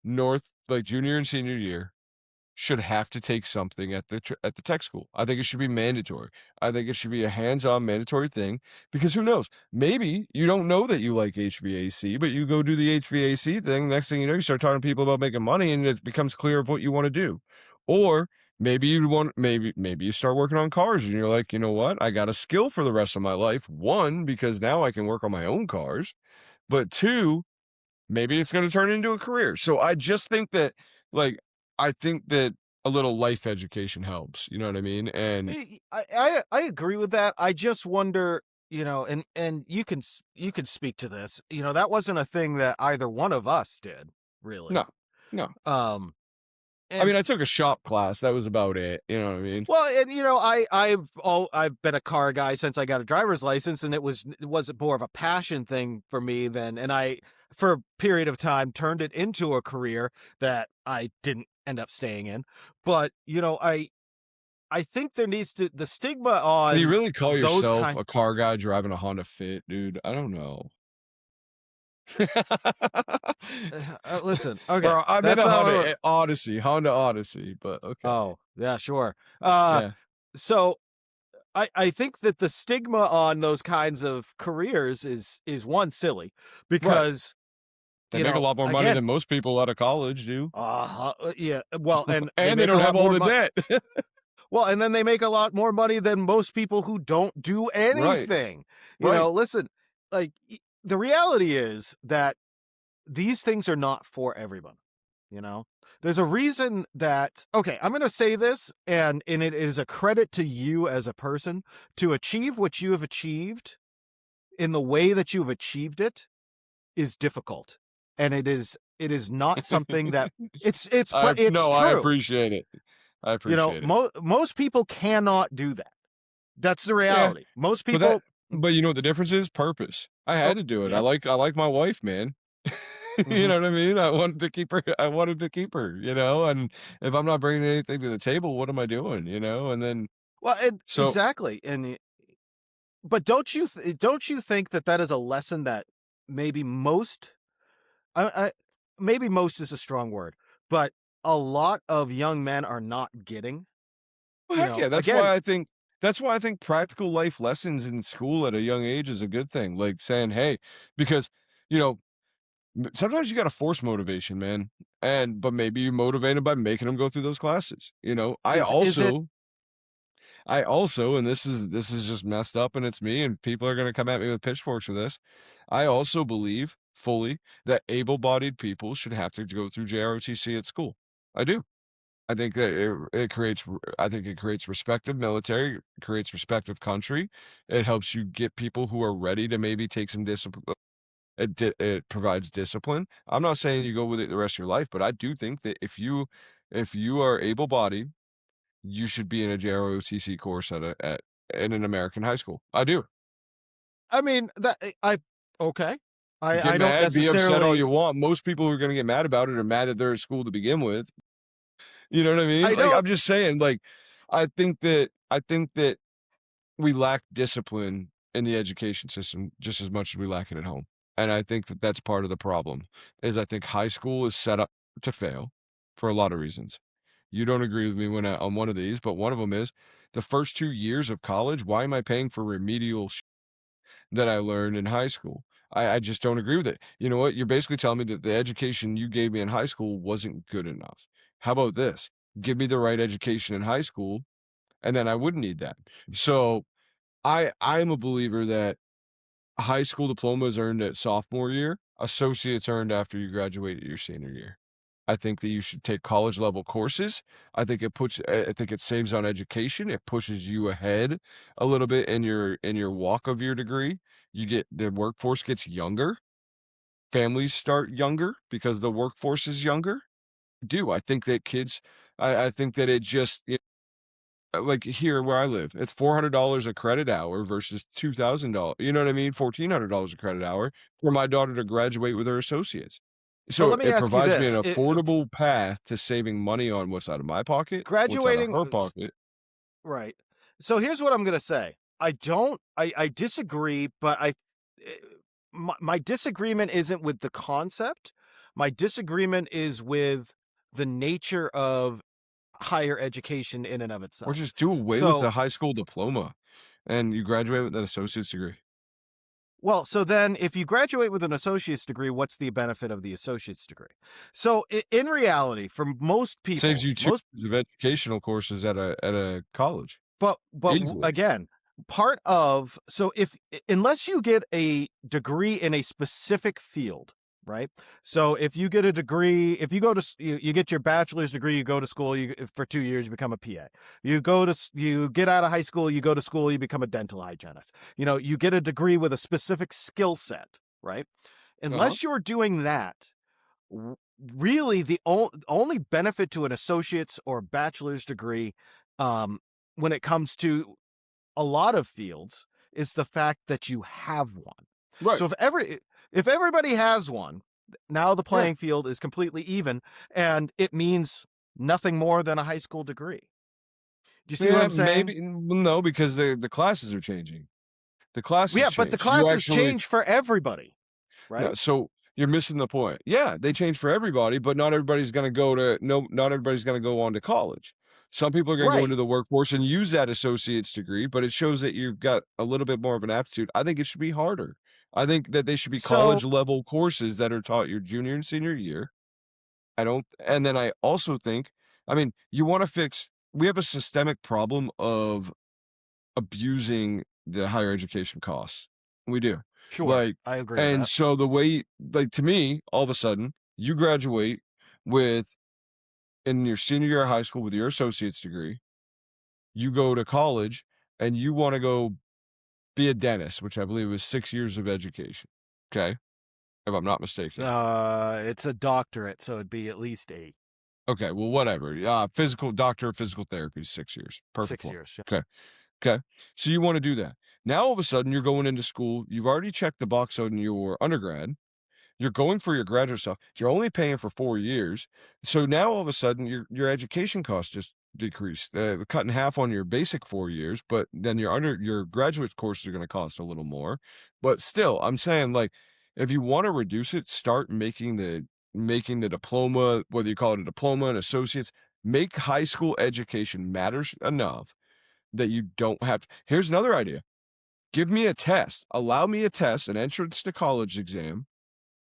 north like junior and senior year, should have to take something at the tech school. I think it should be mandatory. I think it should be a hands-on mandatory thing because who knows? Maybe you don't know that you like HVAC, but you go do the HVAC thing. Next thing you know, you start talking to people about making money and it becomes clear of what you want to do. Or maybe you want maybe you start working on cars and you're like, "You know what? I got a skill for the rest of my life." 1, because now I can work on my own cars, but 2, maybe it's gonna turn into a career. So I just think that, like, I think that a little life education helps, you know what I mean? And I agree with that. I just wonder, and you can speak to this. That wasn't a thing that either one of us did, really. no, no. Um, I and mean, I took a shop class, that was about it, you know what I mean? well, and I've been a car guy since I got a driver's license, and it was more of a passion thing for me then, and I for a period of time turned it into a career that I didn't end up staying in. But I think there needs to the stigma Can you on really call those yourself kind. a car guy driving a Honda Fit, dude? I don't know. Listen, okay, Or I meant that's a how. Honda Odyssey, Honda Odyssey, but okay. Oh, yeah, sure. Uh, Yeah, so I think that the stigma on those kinds of careers is one silly right. because They make a lot more money again, than most people out of college do, yeah, well, and they and they make a don't have lot all more the money. debt. Well, and then they make a lot more money than most people who don't do Right, anything. right. Listen, like the reality is that these things are not for everyone. You know, there's a reason that, okay, I'm going to say this, and it is a credit to you as a person to achieve what you have achieved in the way that you've achieved it is difficult. And it is not something that but it's No, I true. appreciate it. I appreciate it. Most people cannot do that. That's the Yeah, reality. Most but that people, but you know what the difference is? Purpose. I oh, had to do it. yeah. I like my wife, man. You Hmm. know what I mean? I wanted to keep her, you know, and if I'm not bringing anything to the table, what am I doing, you know? And then Well, so exactly. But don't you think that that is a lesson that maybe most I maybe most is a strong word, but a lot of young men are not getting. well, heck yeah, Again, that's why I think practical life lessons in school at a young age is a good thing. Like saying, "Hey," because, you know, sometimes you gotta force motivation, man, but maybe you motivate them by making them go through those classes, you know? is it? I also, and this is just messed up and it's me and people are gonna come at me with pitchforks for this. I also believe fully that able-bodied people should have to go through JROTC at school. I do. I think that I think it creates respect of military, creates respect of country. It helps you get people who are ready to maybe take some discipline. It provides discipline. I'm not saying you go with it the rest of your life, but I do think that if you are able-bodied, you should be in a JROTC course in an American high school. I do. I mean, that I okay. Get I don't mad, be upset all necessarily. you want. Most people who are gonna get mad about it are mad that they're at school to begin with. You know what I mean? I Like, don't. I'm just saying, like, I think that we lack discipline in the education system just as much as we lack it at home. And I think that that's part of the problem, is I think high school is set up to fail for a lot of reasons. You don't agree with me on one of these, but one of them is the first 2 years of college, why am I paying for remedial that I learned in high school? I just don't agree with it. You know what? You're basically telling me that the education you gave me in high school wasn't good enough. How about this? Give me the right education in high school, and then I wouldn't need that. So I'm a believer that high school diploma is earned at sophomore year, associate's earned after you graduate at your senior year. I think that you should take college level courses. I think it saves on education. It pushes you ahead a little bit in your walk of your degree. The workforce gets younger. Families start younger because the workforce is younger. I think that I think that it just like here where I live, it's $400 a credit hour versus $2,000. You know what I mean? $1,400 a credit hour for my daughter to graduate with her associates. But So let me it ask you provides me an this: affordable path to saving money on what's out of my pocket, what's out of graduating, her pocket. right? So here's what I'm gonna say. I don't. I disagree, but eh, my disagreement isn't with the concept. My disagreement is with the nature of higher education in and of Or itself. just do away with So the high school diploma and you graduate with an associate's degree. Well, so then if you graduate with an associate's degree, what's the benefit of the associate's degree? So in reality, for most Saves people, you 2 years of educational courses at a college but easily. again, part of so if unless you get a degree in a specific field, right? So if you get a degree, if you go to you get your bachelor's degree, you go to school, you for 2 years you become a PA. You get out of high school, you go to school, you become a dental hygienist. You get a degree with a specific skill set, right? Uh-huh. Unless you're doing that, really the only benefit to an associate's or bachelor's degree, when it comes to a lot of fields, is the fact that you have one. Right. So if everybody has one, now the Yeah. playing field is completely even, and it means nothing more than a high school degree. Do you see what Yeah, I'm saying? maybe no, because the classes are changing. The classes Yeah, but the change. You classes actually change for everybody, no, right? so you're missing the point. Yeah, they change for everybody, but not everybody's gonna go to no, not everybody's gonna go on to college. Some people are gonna go Right. into the workforce and use that associate's degree, but it shows that you've got a little bit more of an aptitude. I think it should be harder. I think that they should be So college level courses that are taught your junior and senior year. I don't and then I also think, I mean, you wanna fix we have a systemic problem of abusing the higher education costs. We do. sure, Like, I agree with and that. so the way, like to me, all of a sudden, you graduate with in your senior year of high school with your associate's degree, you go to college and you want to go be a dentist, which I believe was 6 years of education. Okay. If I'm not mistaken. It's a doctorate, so it'd be at least 8, Okay. Well, whatever. Physical doctor of physical therapy, 6 years. Perfect 6 one. years. Yeah. Okay. Okay. So you want to do that. Now all of a sudden you're going into school. You've already checked the box on your undergrad. You're going for your graduate stuff. You're only paying for 4 years. So now all of a sudden your education costs just decreased, cut in half on your basic 4 years, but then your graduate courses are going to cost a little more. But still, I'm saying like if you want to reduce it, start making the diploma, whether you call it a diploma, an associate's, make high school education matters enough that you don't have. Here's another idea. Give me a test. Allow me a test, an entrance to college exam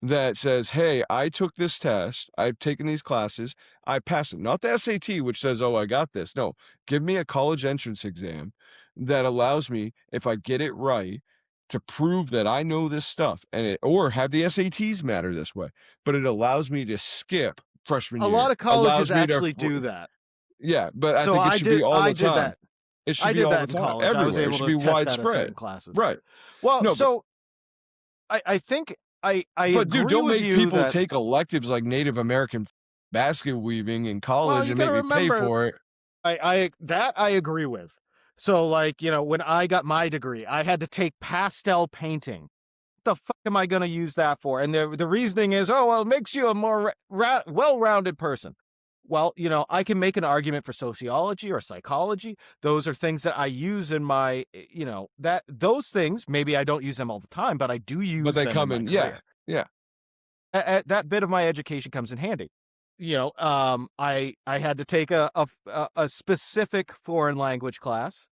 that says, "Hey, I took this test. I've taken these classes. I passed it." Not the SAT, which says, "Oh, I got this." No, give me a college entrance exam that allows me, if I get it right, to prove that I know this stuff, or have the SATs matter this way. But it allows me to skip freshman A lot year. of colleges Allows me to, actually do that. yeah. But I So think it I should be did all I the did time. that. It should I be did all that the in time, college. I was everywhere. It able should to be test out of certain widespread. classes. Right. Well, No, but so I think I But dude, agree don't with make you people that. take electives like Native American basket weaving in Well, college you and got make to me pay remember, for it. I agree with. So like, when I got my degree, I had to take pastel painting. The fuck am I going to use that for? And the reasoning is, oh, well, it makes you a more well-rounded person. Well, I can make an argument for sociology or psychology. Those are things that I use in my, that those things, maybe I don't use them all the time, but I do But use they them in come my in, yeah, career. yeah. That bit of my education comes in handy. I had to take a specific foreign language class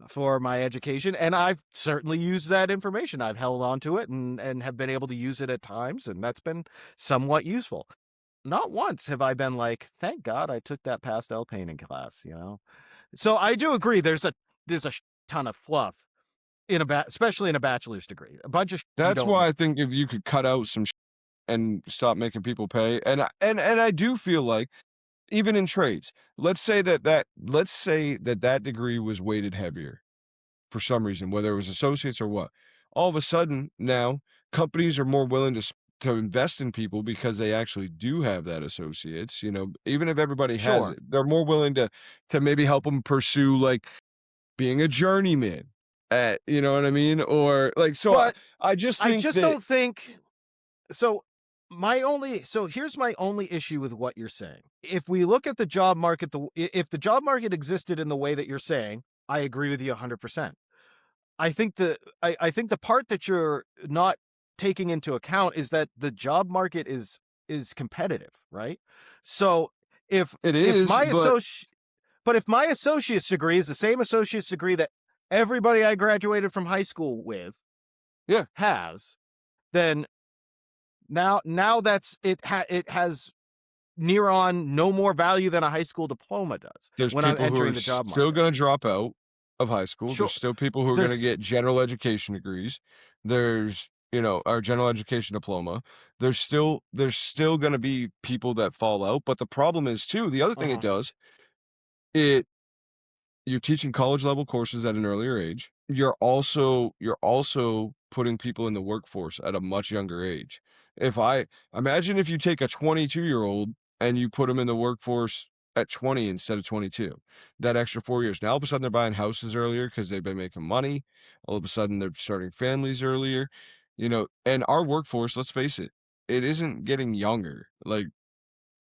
for my education, and I've certainly used that information. I've held on to it and have been able to use it at times, and that's been somewhat useful. Not once have I been like, thank God I took that pastel painting class. So I do agree. There's a ton of fluff especially in a bachelor's degree. A bunch of you That's don't why need. I think if you could cut out some and stop making people pay, and I do feel like even in trades, let's say that degree was weighted heavier for some reason, whether it was associates or what. All of a sudden now companies are more willing to invest in people because they actually do have that associates. Even if everybody has Sure, it, they're more willing to maybe help them pursue like being a journeyman. You know what I mean? Or like, so but I just I think just that don't think so. Here's my only issue with what you're saying. If we look at the job market, if the job market existed in the way that you're saying, I agree with you 100%. I think the part that you're not taking into account is that the job market is competitive, right? So if it if is, my but if my associate's degree is the same associate's degree that everybody I graduated from high school with, Yeah. has, then now that's it has near on no more value than a high school diploma does There's when I'm people who are entering the job still market. gonna drop out of high school. There's Sure, still people who are gonna there's get general education degrees. There's, our general education diploma. There's still gonna be people that fall out, but the problem is too, the other thing it uh does, it you're teaching college level courses at an earlier age. You're also putting people in the workforce at a much younger age. If I imagine if you take a 22-year-old and you put them in the workforce at 20 instead of 22, that extra 4 years. Now all of a sudden they're buying houses earlier because they've been making money. All of a sudden they're starting families earlier. And our workforce, let's face it, it isn't getting younger. Like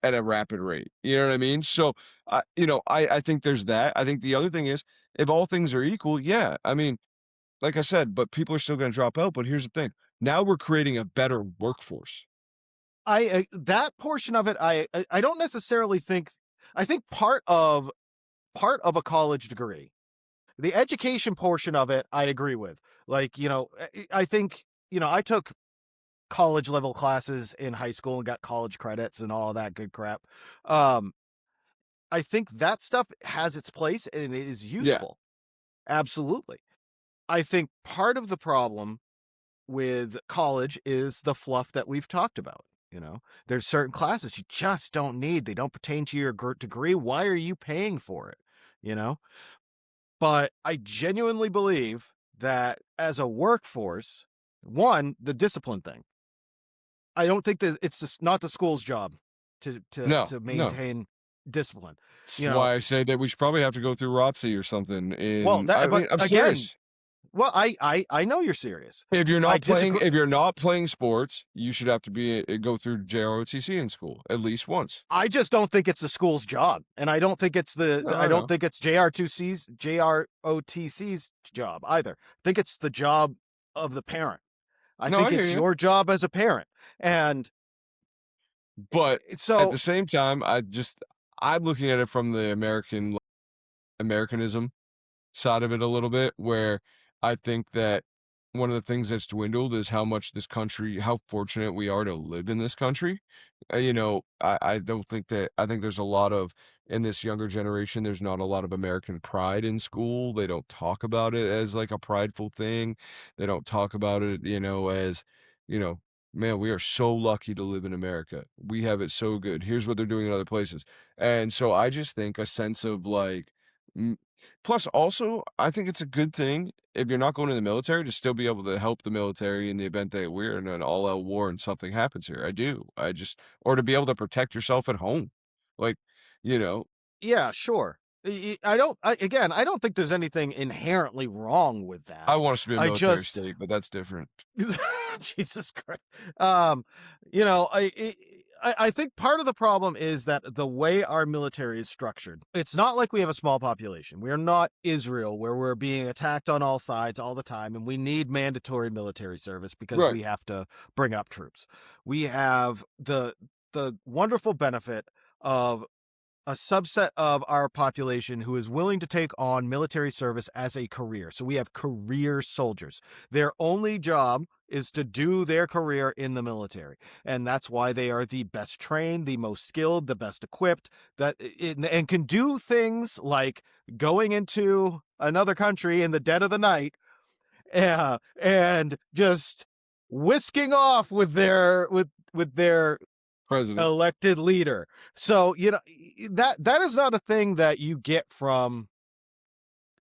at a rapid rate. You know what I mean? So, I think there's that. I think the other thing is, if all things are equal, yeah. I mean, like I said, but people are still going to drop out. But here's the thing: now we're creating a better workforce. I that portion of it, I don't necessarily think. I think part of a college degree, the education portion of it, I agree with. Like, I think, I took college level classes in high school and got college credits and all that good crap. Um, I think that stuff has its place and it is Yeah, useful. Absolutely. I think part of the problem with college is the fluff that we've talked about. There's certain classes you just don't need. They don't pertain to your degree. Why are you paying for it? You know, but I genuinely believe that as a workforce, one, the discipline thing. I don't think that it's just not the school's job to to no, to no. maintain discipline. That's You know, why I say that we should probably have to go through ROTC or something. well, I but mean, I'm again, serious. well, I know you're serious. If you're I not playing, disagree. if you're not playing sports, you should have to go through JROTC in school at least once. I just don't think it's the school's job, and I don't think it's No, I I don't know. think it's JROTC's job either. I think it's the job of the parent. I No, think I hear it's you. your job as a parent, and But at so the same time, I'm looking at it from the Americanism side of it a little bit, where I think that one of the things that's dwindled is how fortunate we are to live in this country. I don't think that, I think there's a lot of, in this younger generation, there's not a lot of American pride in school. They don't talk about it as like a prideful thing. They don't talk about it, as, you know, man, we are so lucky to live in America. We have it so good. Here's what they're doing in other places. And so I just think a sense of like, plus, also, I think it's a good thing if you're not going in the military to still be able to help the military in the event that we're in an all-out war and something happens here. I do. Or to be able to protect yourself at home. Like, you know, yeah, sure. Again, I don't think there's anything inherently wrong with I that. want us to be a I military just state, but that's different. Jesus Christ. Um, you know, I think part of the problem is that the way our military is structured, it's not like we have a small population. We are not Israel where we're being attacked on all sides all the time and we need mandatory military service because Right. we have to bring up troops. We have the wonderful benefit of a subset of our population who is willing to take on military service as a career. So we have career soldiers. Their only job is to do their career in the military. And that's why they are the best trained, the most skilled, the best equipped, and can do things like going into another country in the dead of the night, and just whisking off with their President. elected leader. So, that is not a thing that you get from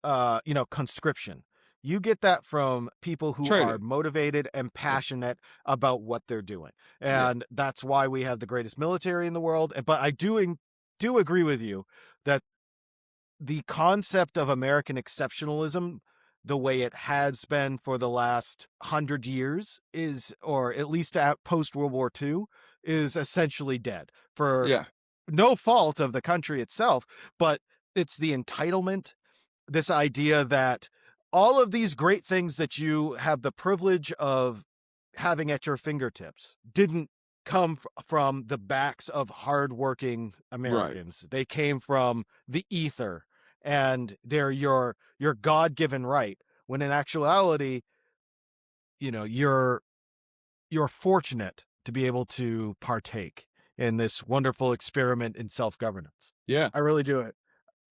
conscription. You get that from people who are Training. motivated and Yeah. passionate about what they're doing. Yeah. And that's why we have the greatest military in the world. But I do agree with you that the concept of American exceptionalism, the way it has been for the last 100 years, or at least at post World War II, is essentially dead for Yeah. no fault of the country itself, but it's the entitlement, this idea that all of these great things that you have the privilege of having at your fingertips didn't come from the backs of hardworking Right. Americans. They came from the ether, and they're your God-given right. When in actuality, you're fortunate to be able to partake in this wonderful experiment in self-governance. Yeah. I really do it.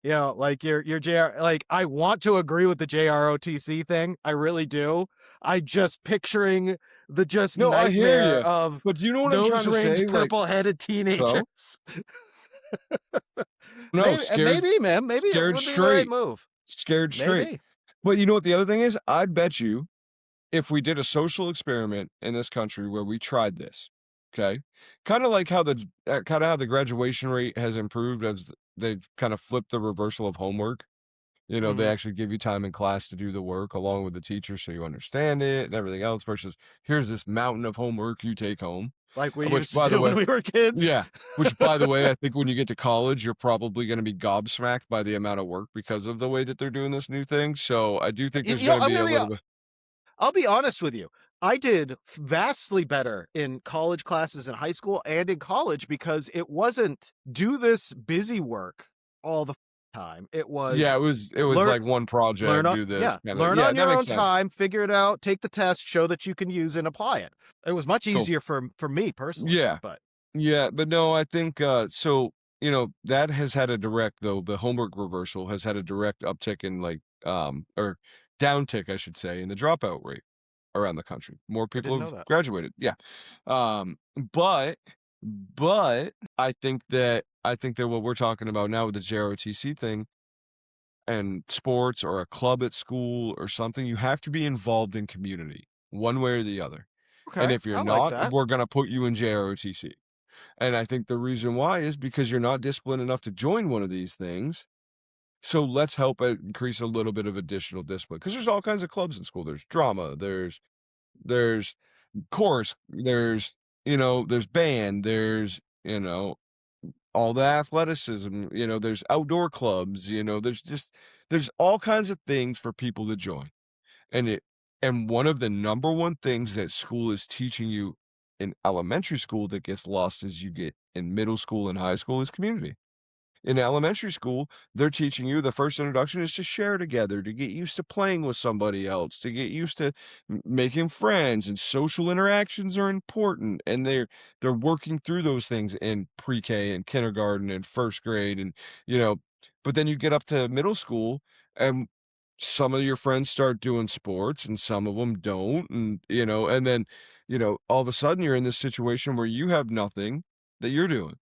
Like your JR, like I want to agree with the JROTC thing. I really do. I just picturing the just No, I hear nightmare you. of But do you know what I'm trying nose to ringed, say? Like, purple headed teenagers. so no, scared, Maybe, man. Maybe it scared would be the right straight, move. scared straight. Maybe. But you know what the other thing is? I bet you if we did a social experiment in this country where we tried this, okay? Kind of like how the graduation rate has improved as they've kind of flipped the reversal of homework. They Mhm. actually give you time in class to do the work along with the teacher so you understand it and everything else versus here's this mountain of homework you take home. Like we Which used to by the do when way, we were kids. yeah, which by the way, I think when you get to college, you're probably going to be gobsmacked by the amount of work because of the way that they're doing this new thing. So I do think there's going to I'm be a gonna be. little bit. I'll be honest with you. I did vastly better in college classes in high school and in college because it wasn't do this busy work all the time. It Yeah, was it was learn like one project, do this kind of. learn Yeah, on that your makes own sense. time, figure it out, take the test, show that you can use and apply it. It was much Cool. easier for me personally, Yeah. but Yeah, but no, I think so, that has had a direct though, the homework reversal has had a direct uptick in like or downtick, I should say, in the dropout rate around the country. More I people didn't know have that. graduated. Yeah. Um but but I think that what we're talking about now with the JROTC thing and sports or a club at school or something, you have to be involved in community one way or the other. And Okay, if you're I like not, that. we're going to put you in JROTC. And I think the reason why is because you're not disciplined enough to join one of these things. So let's help increase a little bit of additional discipline because there's all kinds of clubs in school. There's drama, there's chorus, there's band, there's all the athleticism, there's outdoor clubs, there's all kinds of things for people to join. And one of the number one things that school is teaching you in elementary school that gets lost as you get in middle school and high school is community. In elementary school, they're teaching you the first introduction is to share together, to get used to playing with somebody else, to get used to making friends, and social interactions are important. And they're working through those things in pre-K and kindergarten and first grade, and you know. But then you get up to middle school, and some of your friends start doing sports, and some of them don't, and then all of a sudden you're in this situation where you have nothing that you're doing.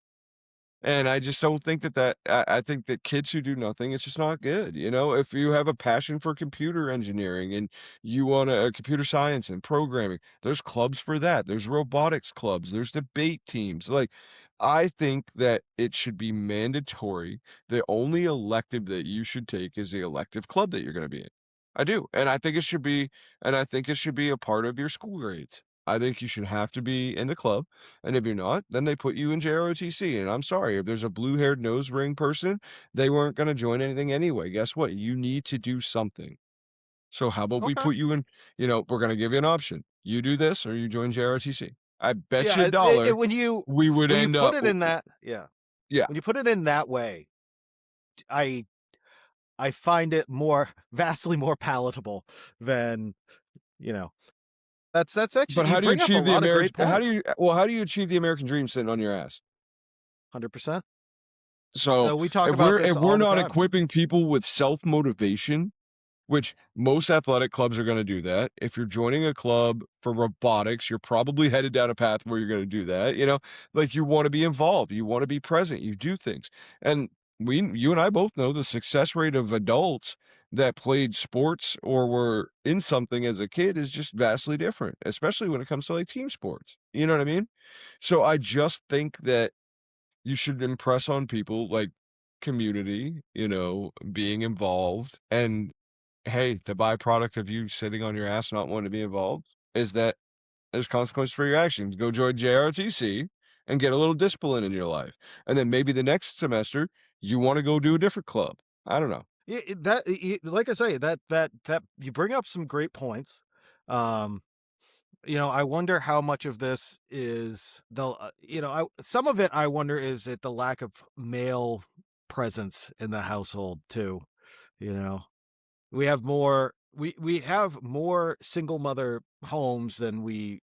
And I just don't think I think that kids who do nothing, it's just not good, If you have a passion for computer engineering and you want computer science and programming, there's clubs for that. There's robotics clubs, there's debate teams. Like, I think that it should be mandatory. The only elective that you should take is the elective club that you're gonna be in. I do, and I think it should be a part of your school grades. I think you should have to be in the club. And if you're not, then they put you in JROTC. And I'm sorry, if there's a blue-haired nose ring person, they weren't going to join anything anyway. Guess what? You need to do something. So how about we Okay. put you in, we're going to give you an option. You do this or you join JROTC. I bet you a Yeah, dollar we would when you end put up, it in that, yeah, yeah. when you put it in that way, I I find it more vastly more palatable than, you know. That's But actually you how do you bring up a achieve the lot of great American, points. how do you achieve the American dream sitting on your ass? 100%. So We talk if about we're, this if we're all the not time. equipping people with self-motivation, which most athletic clubs are gonna do that. If you're joining a club for robotics, you're probably headed down a path where you're gonna do that, Like, you wanna be involved, you wanna be present, you do things. And you and I both know the success rate of adults that played sports or were in something as a kid is just vastly different, especially when it comes to, like, team sports, you know what I mean? So I just think that you should impress on people, like, community, being involved, and hey, the byproduct of you sitting on your ass not wanting to be involved is that there's consequences for your actions. Go join JRTC and get a little discipline in your life. And then maybe the next semester you want to go do a different club. I don't know. Yeah, like I say, that you bring up some great points. Um, I wonder how much of this is some of it I wonder is it the lack of male presence in the household too. You know, we have more we have more single mother homes than we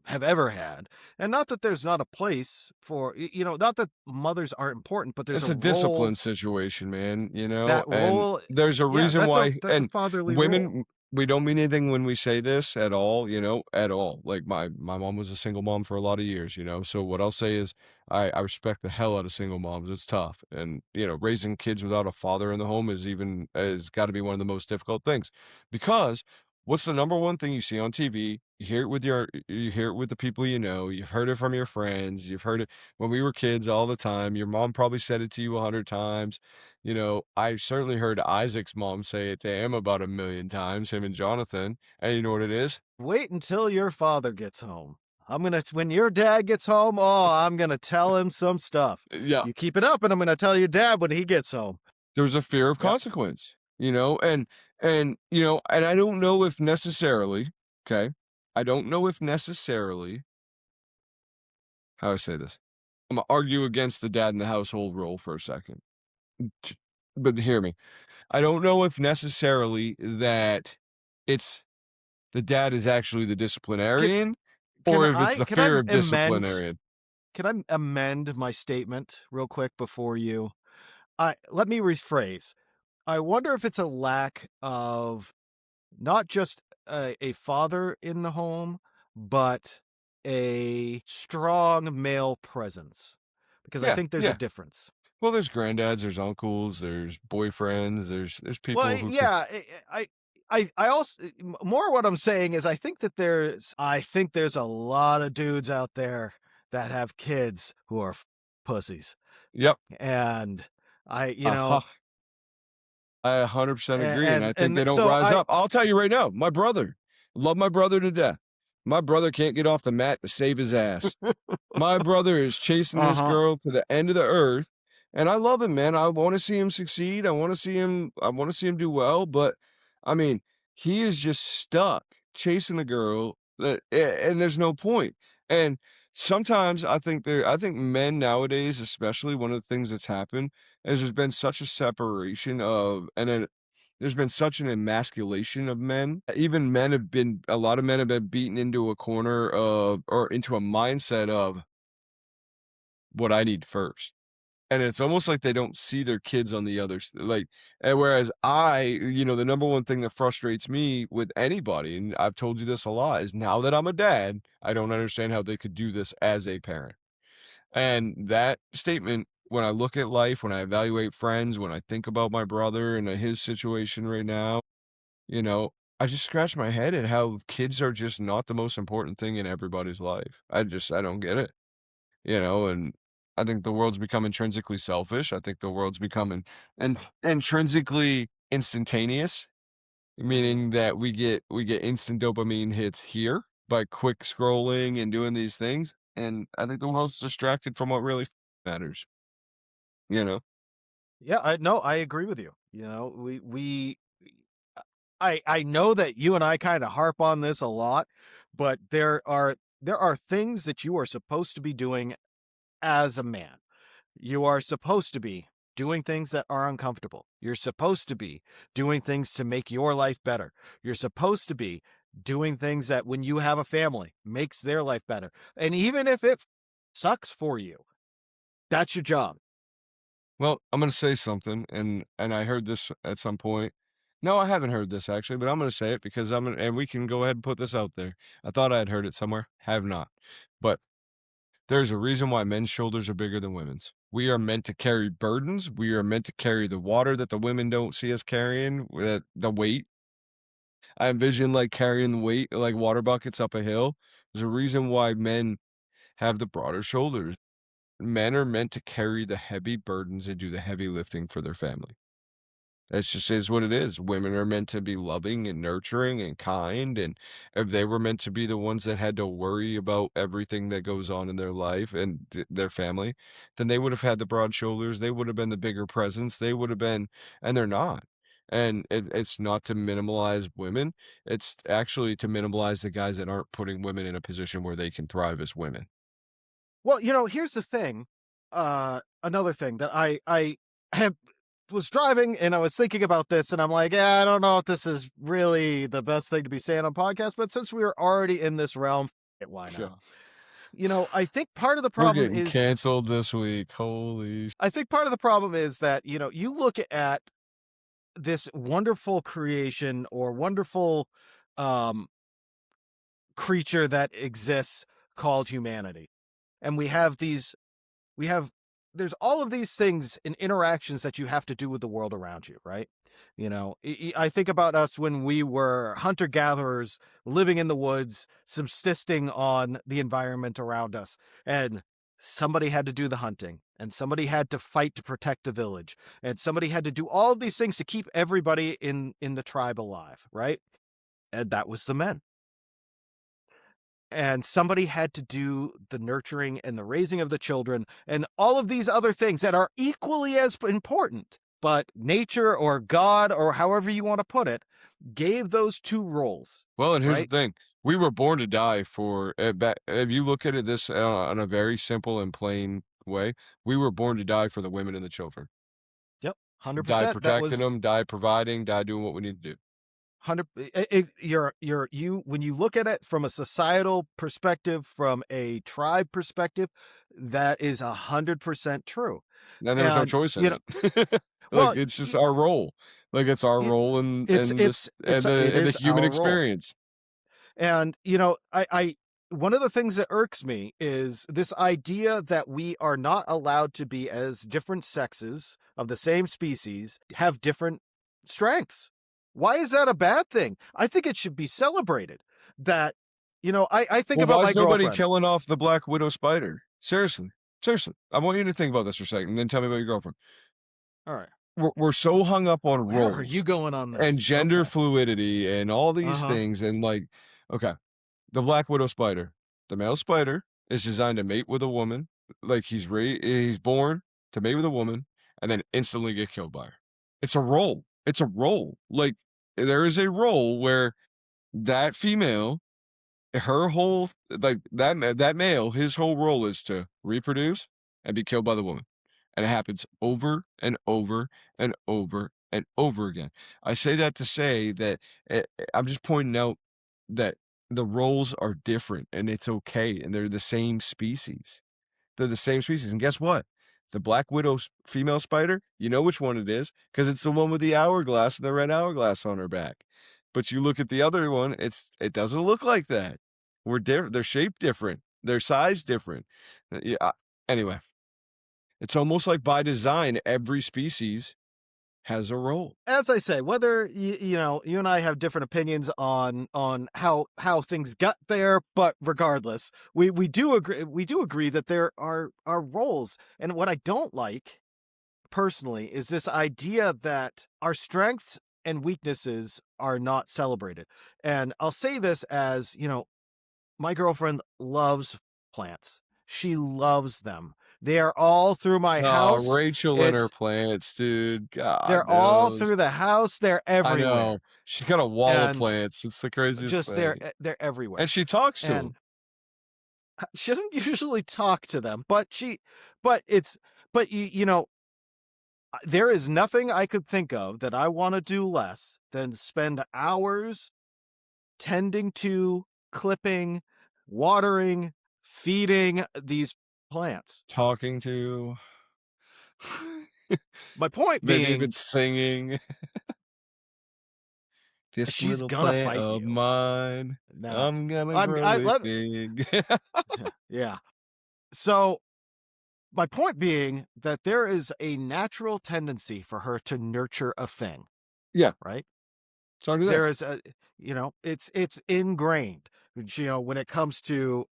have ever had. And not that there's not a place for not that mothers aren't important, but there's It's a a role discipline situation, man, that and role there's a yeah, reason why that's a and fatherly role. women we don't mean anything when we say this at all, at all. Like, my mom was a single mom for a lot of years, so what I'll say is I respect the hell out of single moms, it's tough, and, raising kids without a father in the home is gotta be one of the most difficult things, because what's the number one thing you see on TV? You hear it with the people you know, you've heard it from your friends, you've heard it when we were kids all the time. Your mom probably said it to you 100 times. I certainly heard Isaac's mom say it to him about a million times, him and Jonathan. And you know what it is? Wait until your father gets home. When your dad gets home, oh, I'm gonna tell him some stuff. Yeah, You keep it up, and I'm gonna tell your dad when he gets home. there's a fear of Yep. consequence, and I don't know if necessarily, okay? I don't know if necessarily, how do I say this? I'm gonna argue against the dad in the household role for a second. Ch- But hear me. I don't know if necessarily that it's the dad is actually the Can disciplinarian, can or if it's I the can I fear of amend disciplinarian. can I amend my statement real quick before you I let me rephrase. I wonder if it's a lack of not just a father in the home, but a strong male presence, because I Yeah, think there's a yeah. difference. Well, there's granddads, there's uncles, there's boyfriends, there's Well, people who can. yeah, I also more what I'm saying is I think there's a lot of dudes out there that have kids who are pussies, Yep. and I you Aha. know I 100% agree, and I think and they don't so rise up. I'll tell you right now, my brother, love my brother to death. My brother can't get off the mat to save his ass. My brother is chasing this Uh-huh. girl to the end of the earth, and I love him, man. I wanna see him succeed. I wanna see him do well, but, I mean, he is just stuck chasing a girl and there's no point. And sometimes I think men nowadays, especially, one of the things that's happened is there's been such a separation of and then there's been such an emasculation of men. Even men have been a lot of men have been beaten into a corner of or into a mindset of what I need first. And it's almost like they don't see their kids on the other and whereas the number one thing that frustrates me with anybody, and I've told you this a lot, is now that I'm a dad, I don't understand how they could do this as a parent. And that statement, when I look at life, when I evaluate friends, when I think about my brother and his situation right now, you know, I just scratch my head at how kids are just not the most important thing in everybody's life. I don't get it, and I think the world's become intrinsically selfish. I think the world's becoming and intrinsically instantaneous, Mhm. meaning that we get instant dopamine hits here by quick scrolling and doing these things. And I think the world's distracted from what really matters, you know? Yeah, I no, I agree with you. We I know that you and I kinda harp on this a lot, but there are things that you are supposed to be doing as a man. You are supposed to be doing things that are uncomfortable. You're supposed to be doing things to make your life better. You're supposed to be doing things that when you have a family makes their life better. And even if it sucks for you, that's your job. Well, I'm gonna say something, and I heard this at some point. No, I haven't heard this actually, but I'm gonna say it because and we can go ahead and put this out there. I thought I had heard it somewhere, have not. But there's a reason why men's shoulders are bigger than women's. We are meant to carry burdens. We are meant to carry the water that the women don't see us carrying, the weight. I envision like carrying the weight like water buckets up a hill. There's a reason why men have the broader shoulders. Men are meant to carry the heavy burdens and do the heavy lifting for their family. That's just is what it is. Women are meant to be loving and nurturing and kind, and if they were meant to be the ones that had to worry about everything that goes on in their life and their family, then they would have had the broad shoulders, they would have been the bigger presence, they would have been and they're not. And it's not to minimalize women, it's actually to minimalize the guys that aren't putting women in a position where they can thrive as women. Well, here's the thing. Another thing that I have. was driving and I was thinking about this, and I'm like, yeah, I don't know if this is really the best thing to be saying on podcast, but since we were already in this realm, why Yeah. not? I think part of the We're problem getting is canceled this week. Holy. I think part of the problem is that, you look at this wonderful creation or wonderful um creature that exists called humanity. And we have there's all of these things and interactions that you have to do with the world around you, right? I think about us when we were hunter gatherers living in the woods, subsisting on the environment around us, and somebody had to do the hunting, and somebody had to fight to protect the village, and somebody had to do all of these things to keep everybody in the tribe alive, right? And that was the men. And somebody had to do the nurturing and the raising of the children and all of these other things that are equally as important. But nature or God or however you want to put it gave those two roles, Well, and here's the right? thing. We were born to die for, if you look at it this on a very simple and plain way, we were born to die for the women and the children. Yep, Die 100%. That protecting was them, die providing, die doing what we need to do. 100. You when you look at it from a societal perspective, from a tribe perspective, that is 100% true. And there was no And choice in it. well, Like it's just our role. Like it's our it, role in it's this and it the is human our role. experience. And, I one of the things that irks me is this idea that we are not allowed to be as different sexes of the same species have different strengths. Why is that a bad thing? I think it should be celebrated. That, I think Well, about why my is nobody girlfriend. killing off the black widow spider? Seriously. Seriously. I want you to think about this for a second and then tell me about your girlfriend. All right. We're so hung up on Where are you roles going on and this? gender Okay. fluidity and all these Uh-huh. things and like, okay, the black widow spider. The male spider is designed to mate with a woman. Like he's born to mate with a woman and then instantly get killed by her. It's a role. It's a role. Like there is a role where that female, her whole like that male, his whole role is to reproduce and be killed by the woman. And it happens over and over and over and over again. I say that to say that I'm just pointing out that the roles are different and it's okay. And they're the same species. They're the same species. And guess what? The black widow female spider, you know which one it is because it's the one with the hourglass and the red hourglass on her back. But you look at the other one, it doesn't look like that. We're different. They're shaped different. Their size different. Yeah. Anyway, it's almost like by design, every species has a role. As I say, whether you and I have different opinions on how things got there, but regardless, we do agree that there are roles. And what I don't like personally is this idea that our strengths and weaknesses are not celebrated. And I'll say this as, my girlfriend loves plants. She loves them. They are all through my Oh, house. Rachel and her plants, dude. God They're all knows. through the house. They're I know. everywhere. She's got a wall of And plants. It's the craziest just thing. they're everywhere. And she talks to And them. she doesn't usually talk to them, but there is nothing I could think of that I want to do less than spend hours tending to, clipping, watering, feeding these plants. Talking to. My point Maybe being, even singing. This she's little gonna plant fight of you. mine, No, I'm gonna grow it big. yeah. So my point being that there is a natural tendency for her to nurture a thing. Yeah. Right. It's already there. There is it's ingrained, when it comes to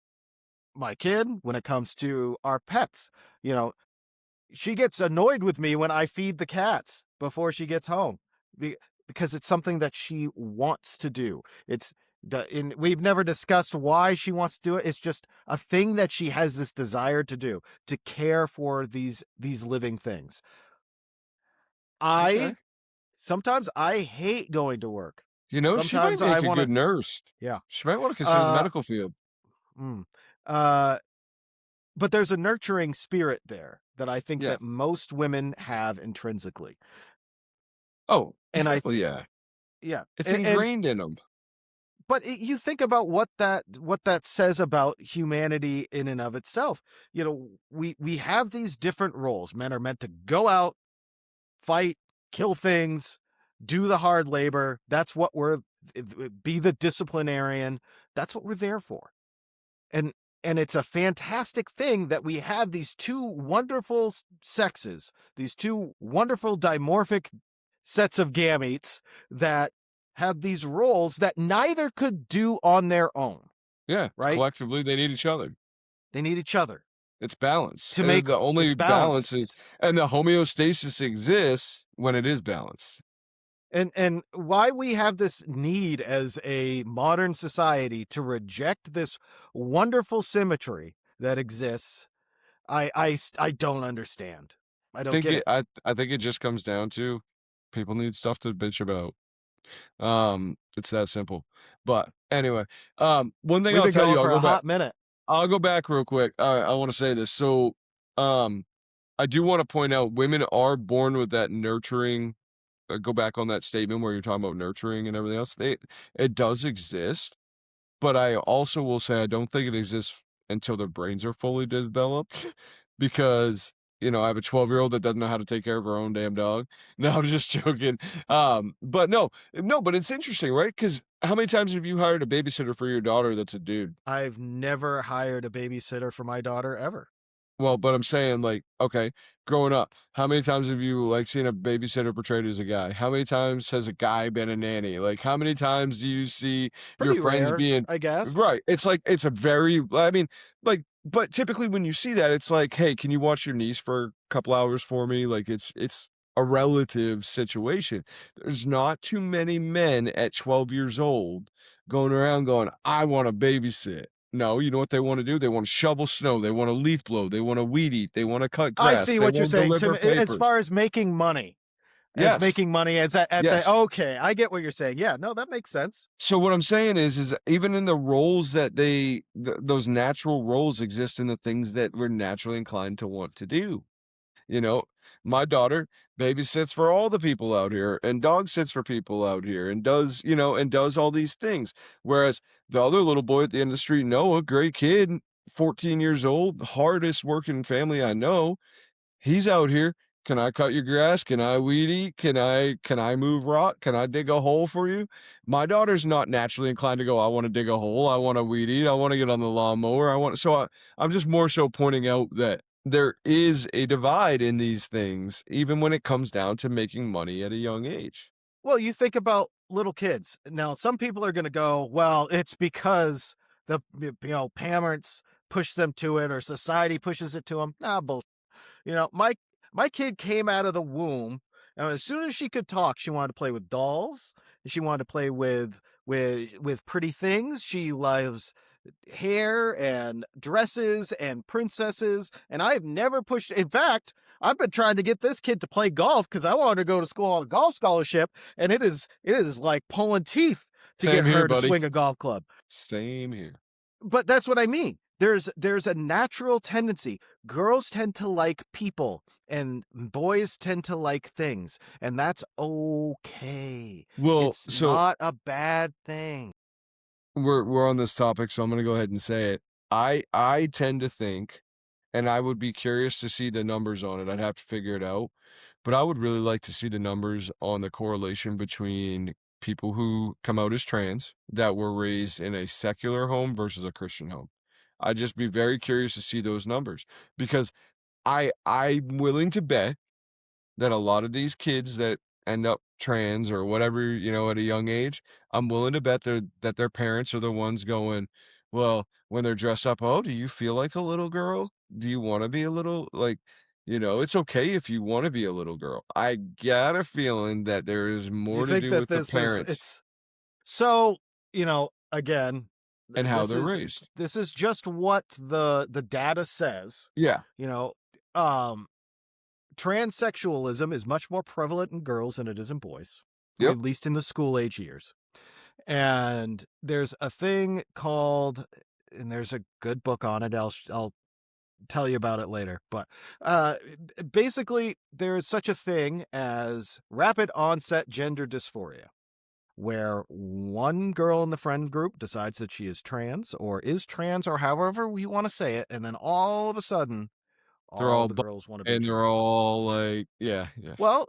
my kid, when it comes to our pets, she gets annoyed with me when I feed the cats before she gets home because it's something that she wants to do. We've never discussed why she wants to do it. It's just a thing that she has this desire to do, to care for these living things. Okay. Sometimes I hate going to work. You know, she might Sometimes I make a want to, good nurse. yeah. She might want to consider the Uh, medical field. mm, uh, but there's a nurturing spirit there that I think Yeah. that most women have intrinsically. Oh, And I hell yeah. yeah, It's and ingrained in them. but you think about what that says about humanity in and of itself. You know, we have these different roles. Men are meant to go out, fight, kill things, do the hard labor. That's what we're be the disciplinarian. That's what we're there for. And it's a fantastic thing that we have these two wonderful sexes, these two wonderful dimorphic sets of gametes that have these roles that neither could do on their own, Yeah, right? collectively, they need each other. They need each other It's balance. to make The it's only balance. balance is and the homeostasis exists when it is balanced. And why we have this need as a modern society to reject this wonderful symmetry that exists, I don't understand. I don't get it. I think it just comes down to people need stuff to bitch about. It's that simple. But anyway, one thing We've I'll been tell going you, for a hot minute. I'll go back real quick. I want to say this. So, um, I do want to point out women are born with that nurturing. Go back on that statement where you're talking about nurturing and everything else. It does exist, but I also will say I don't think it exists until their brains are fully developed because, I have a 12-year-old that doesn't know how to take care of her own damn dog. No, I'm just joking. But no, but it's interesting, right? Because how many times have you hired a babysitter for your daughter that's a dude? I've never hired a babysitter for my daughter ever. Well, but I'm saying, like, okay, growing up, how many times have you, like, seen a babysitter portrayed as a guy? How many times has a guy been a nanny? Like, how many times do you see your Pretty friends rare, being I guess. right? It's like it's a very I mean, like, but typically when you see that, it's like, "Hey, can you watch your niece for a couple hours for me?" Like, it's a relative situation. There's not too many men at 12 years old going around going, "I wanna babysit." No, you know what they wanna do? They wanna shovel snow, they wanna leaf blow, they wanna weed eat, they wanna cut I grass, see they what you're wanna saying. deliver As papers. far as making money, Yes, at the yes. okay, I get what you're saying. Yeah, no, that makes sense. So what I'm saying is even in the roles that those natural roles exist in the things that we're naturally inclined to want to do. You know, my daughter babysits for all the people out here and dog sits for people out here and does all these things. Whereas the other little boy at the end of the street, Noah, great kid, 14 years old, hardest working family I know. He's out here. Can I cut your grass? Can I weed eat? Can I move rock? Can I dig a hole for you? My daughter's not naturally inclined to go, I want to dig a hole. I want to weed eat. I want to get on the lawnmower. I'm just more so pointing out that there is a divide in these things, even when it comes down to making money at a young age. Well, you think about little kids. Now, some people are going to go, well, it's because parents push them to it or society pushes it to them. Nah, bullshit. My kid came out of the womb, and as soon as she could talk, she wanted to play with dolls. She wanted to play with pretty things. She loves hair and dresses and princesses, and I've never pushed. In fact, I've been trying to get this kid to play golf because I wanted to go to school on a golf scholarship, and it is like pulling teeth to get Same here, her to buddy. swing a golf club. Same here. But that's what I mean. There's a natural tendency. Girls tend to like people and boys tend to like things, and that's okay. Well, It's so not a bad thing. we're on this topic, so I'm gonna go ahead and say it. I tend to think, and I would be curious to see the numbers on it. I'd have to figure it out, but I would really like to see the numbers on the correlation between people who come out as trans that were raised in a secular home versus a Christian home. I'd just be very curious to see those numbers because I'm willing to bet that a lot of these kids that end up trans or whatever, at a young age, I'm willing to bet that their parents are the ones going, well, when they're dressed up, oh, do you feel like a little girl? Do you want to be a little like, it's okay if you want to be a little girl. I got a feeling that there is Do you more to think do that with the this is parents it's so, again, and how this they're is raised. this is just what the data says. Yeah. You know, um transsexualism is much more prevalent in girls than it is in boys, Yep. at least in the school age years. And there's a thing called, and there's a good book on it. I'll tell you about it later. But basically, there is such a thing as rapid onset gender dysphoria, where one girl in the friend group decides that she is trans, or however we want to say it, and then all of a sudden, They're all all the bu girls want to be and they're trans. all like yeah, yeah. Well,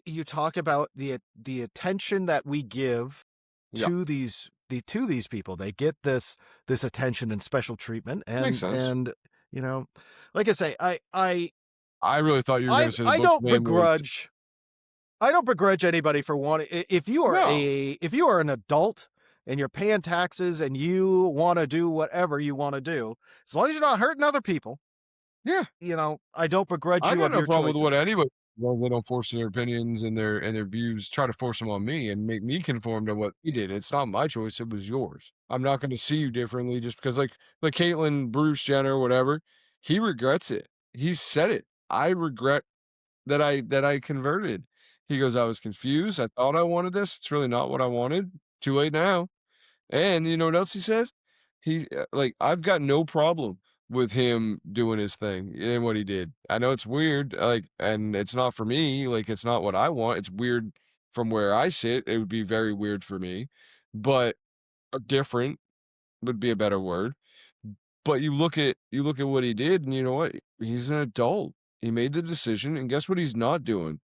you talk about the attention that we give Yeah, to these people. They get this attention and special treatment, makes and sense. like I say, I really thought you were gonna say the I book's don't name was begrudge I don't begrudge anybody for wanting. No. If you are an adult and you're paying taxes and you want to do whatever you want to do, as long as you're not hurting other people, Yeah. I don't begrudge I you got of no your problem with what choices. anybody as long as they don't force their opinions and their views, try to force them on me and make me conform to what you did. It's not my choice, it was yours. I'm not gonna see you differently just because like Caitlyn, Bruce Jenner, whatever, he regrets it. He said it. I regret that I converted. He goes, "I was confused. I thought I wanted this. It's really not what I wanted. Too late now." And you know what else he said? Like, I've got no problem with him doing his thing and what he did. I know it's weird, like, and it's not for me, like, it's not what I want. It's weird from where I sit. It would be very weird for me, but different would be a better word. But you look at what he did, and you know what? He's an adult. He made the decision, and guess what he's not doing?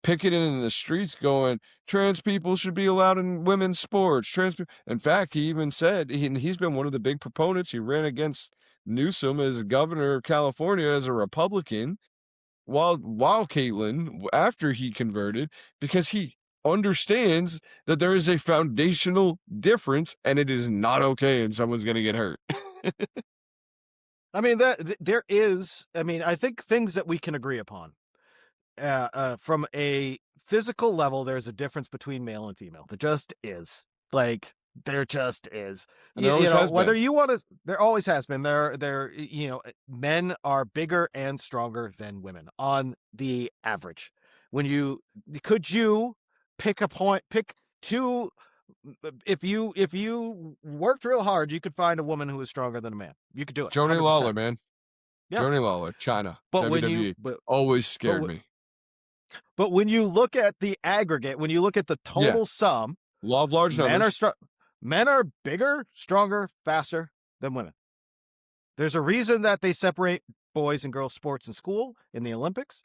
Picketing in the streets going, "Trans people should be allowed in women's sports, trans peo" In fact, he even said and he's been one of the big proponents, he ran against Newsom as governor of California as a Republican, while Caitlyn after he converted, because he understands that there is a foundational difference, and it is not okay, and someone's gonna get hurt. I mean there is. I mean, I think things that we can agree upon. From a physical level, there's a difference between male and female. There just is. Like, there just is. And there always has Whether been. you want to, there always has been. Men are bigger and stronger than women on the average. Could you pick two, if you worked real hard, you could find a woman who is stronger than a man. You could do it, Joni Lawler, 100%. man. Yeah. Joni Lawler, China, But when you, WWE, but, always but scared me. But when you look at the aggregate, when you look at the Yeah, total sum, law of large numbers. men are bigger, stronger, faster than women. There's a reason that they separate boys and girls sports in school in the Olympics.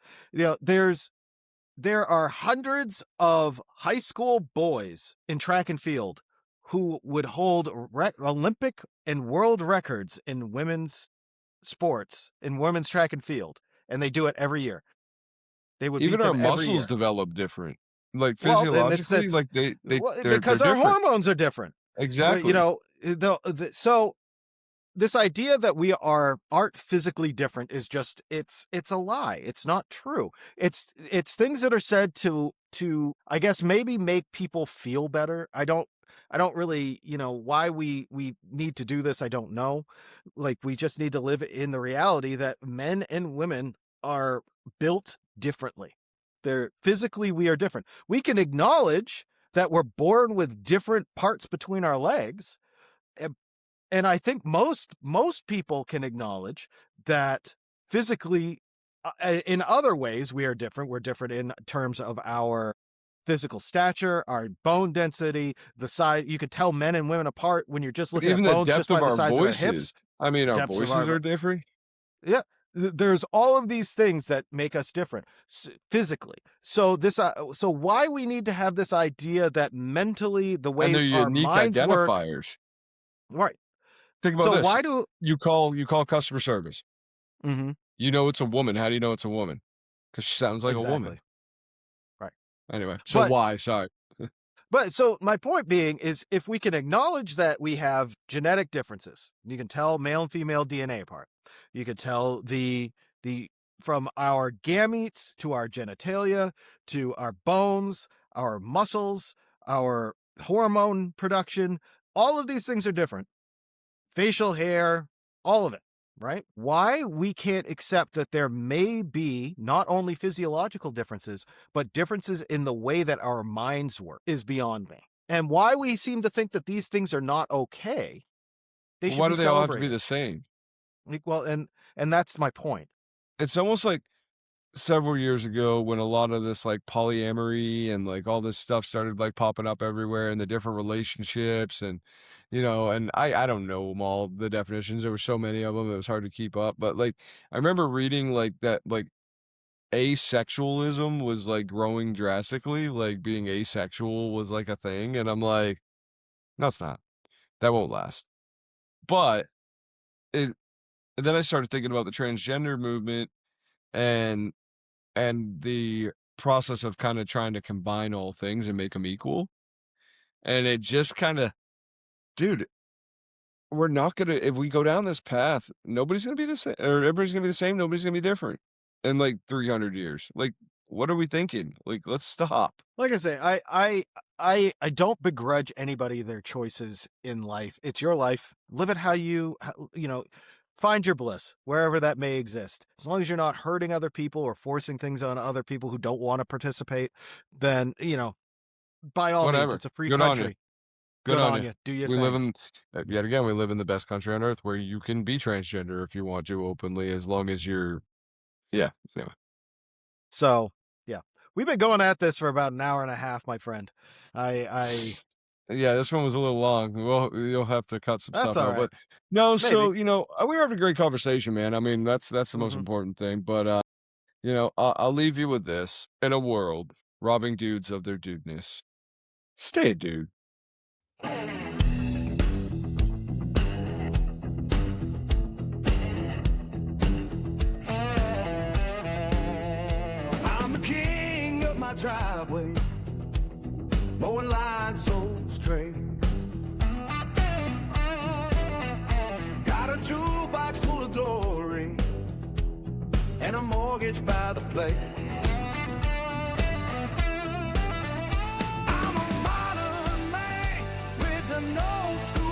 There are hundreds of high school boys in track and field who would hold Olympic and world records in women's sports, in women's track and field, and they do it every year. They would beat Even our them every muscles year. develop different. Like, Well, and it's physiologically, like, they're because our different. hormones are different. Exactly. So this idea that we aren't physically different is just it's a lie. It's not true. It's things that are said to I guess maybe make people feel better. I don't really, why we need to do this. I don't know. Like, we just need to live in the reality that men and women are built differently. We are different. We can acknowledge that we're born with different parts between our legs. And I think most people can acknowledge that physically, in other ways, we are different. We're different in terms of our physical stature, our bone density, the size. You could tell men and women apart when you're just But looking at even the bones just depth by of the our size of their voices, hips, I mean, our depths of voices are different. yeah. There's all of these things that make us different physically. So so why we need to have this idea that mentally, the And way they're our unique minds work, identifiers. right? Think about So this. why do You call customer service. Mhm. You know it's a woman. How do you know it's a woman? Because she sounds like a woman. Exactly. Right. Anyway, so But why? Sorry. so my point being is, if we can acknowledge that we have genetic differences, you can tell male and female DNA apart. You can tell the from our gametes to our genitalia to our bones, our muscles, our hormone production, all of these things are different. Facial hair, all of it, right? Why we can't accept that there may be not only physiological differences, but differences in the way that our minds work is beyond me. And why we seem to think that these things are not okay, they Well, should why be do they all have to be celebrated. the same? Well, and that's my point. It's almost like several years ago when a lot of this like polyamory and like all this stuff started like popping up everywhere and the different relationships and and I don't know them all the definitions. There were so many of them it was hard to keep up. But like I remember reading like that like asexualism was like growing drastically, like being asexual was like a thing, and I'm like, no, it's not. That won't last. But it then I started thinking about the transgender movement and the process of kind of trying to combine all things and make them equal. And it just kind of, dude, we're not gonna if we go down this path, nobody's gonna be the same, or everybody's gonna be the same. Nobody's gonna be different in like 300 years. Like, what are we thinking? Like, let's stop. Like I say, I don't begrudge anybody their choices in life. It's your life. Live it how find your bliss wherever that may exist. As long as you're not hurting other people or forcing things on other people who don't want to participate, then by all means, Whatever. it's a free Good on you. country. Good on on you. you. Do your We thing. live in yet again, we live in the best country on earth where you can be transgender if you want to openly, as long as you're yeah. Anyway. So yeah, we've been going at this for about an hour and a half, my friend. Yeah, this one was a little long. You'll have to cut some That's stuff all out, right. but no. Maybe. So we were having a great conversation, man. I mean, that's the most Mhm. important thing. But I'll leave you with this: in a world robbing dudes of their dudeness, stay a dude. I'm the king of my driveway, mowing lines so straight. Got a toolbox full of glory and a mortgage by the plate. I'm a modern man with an old school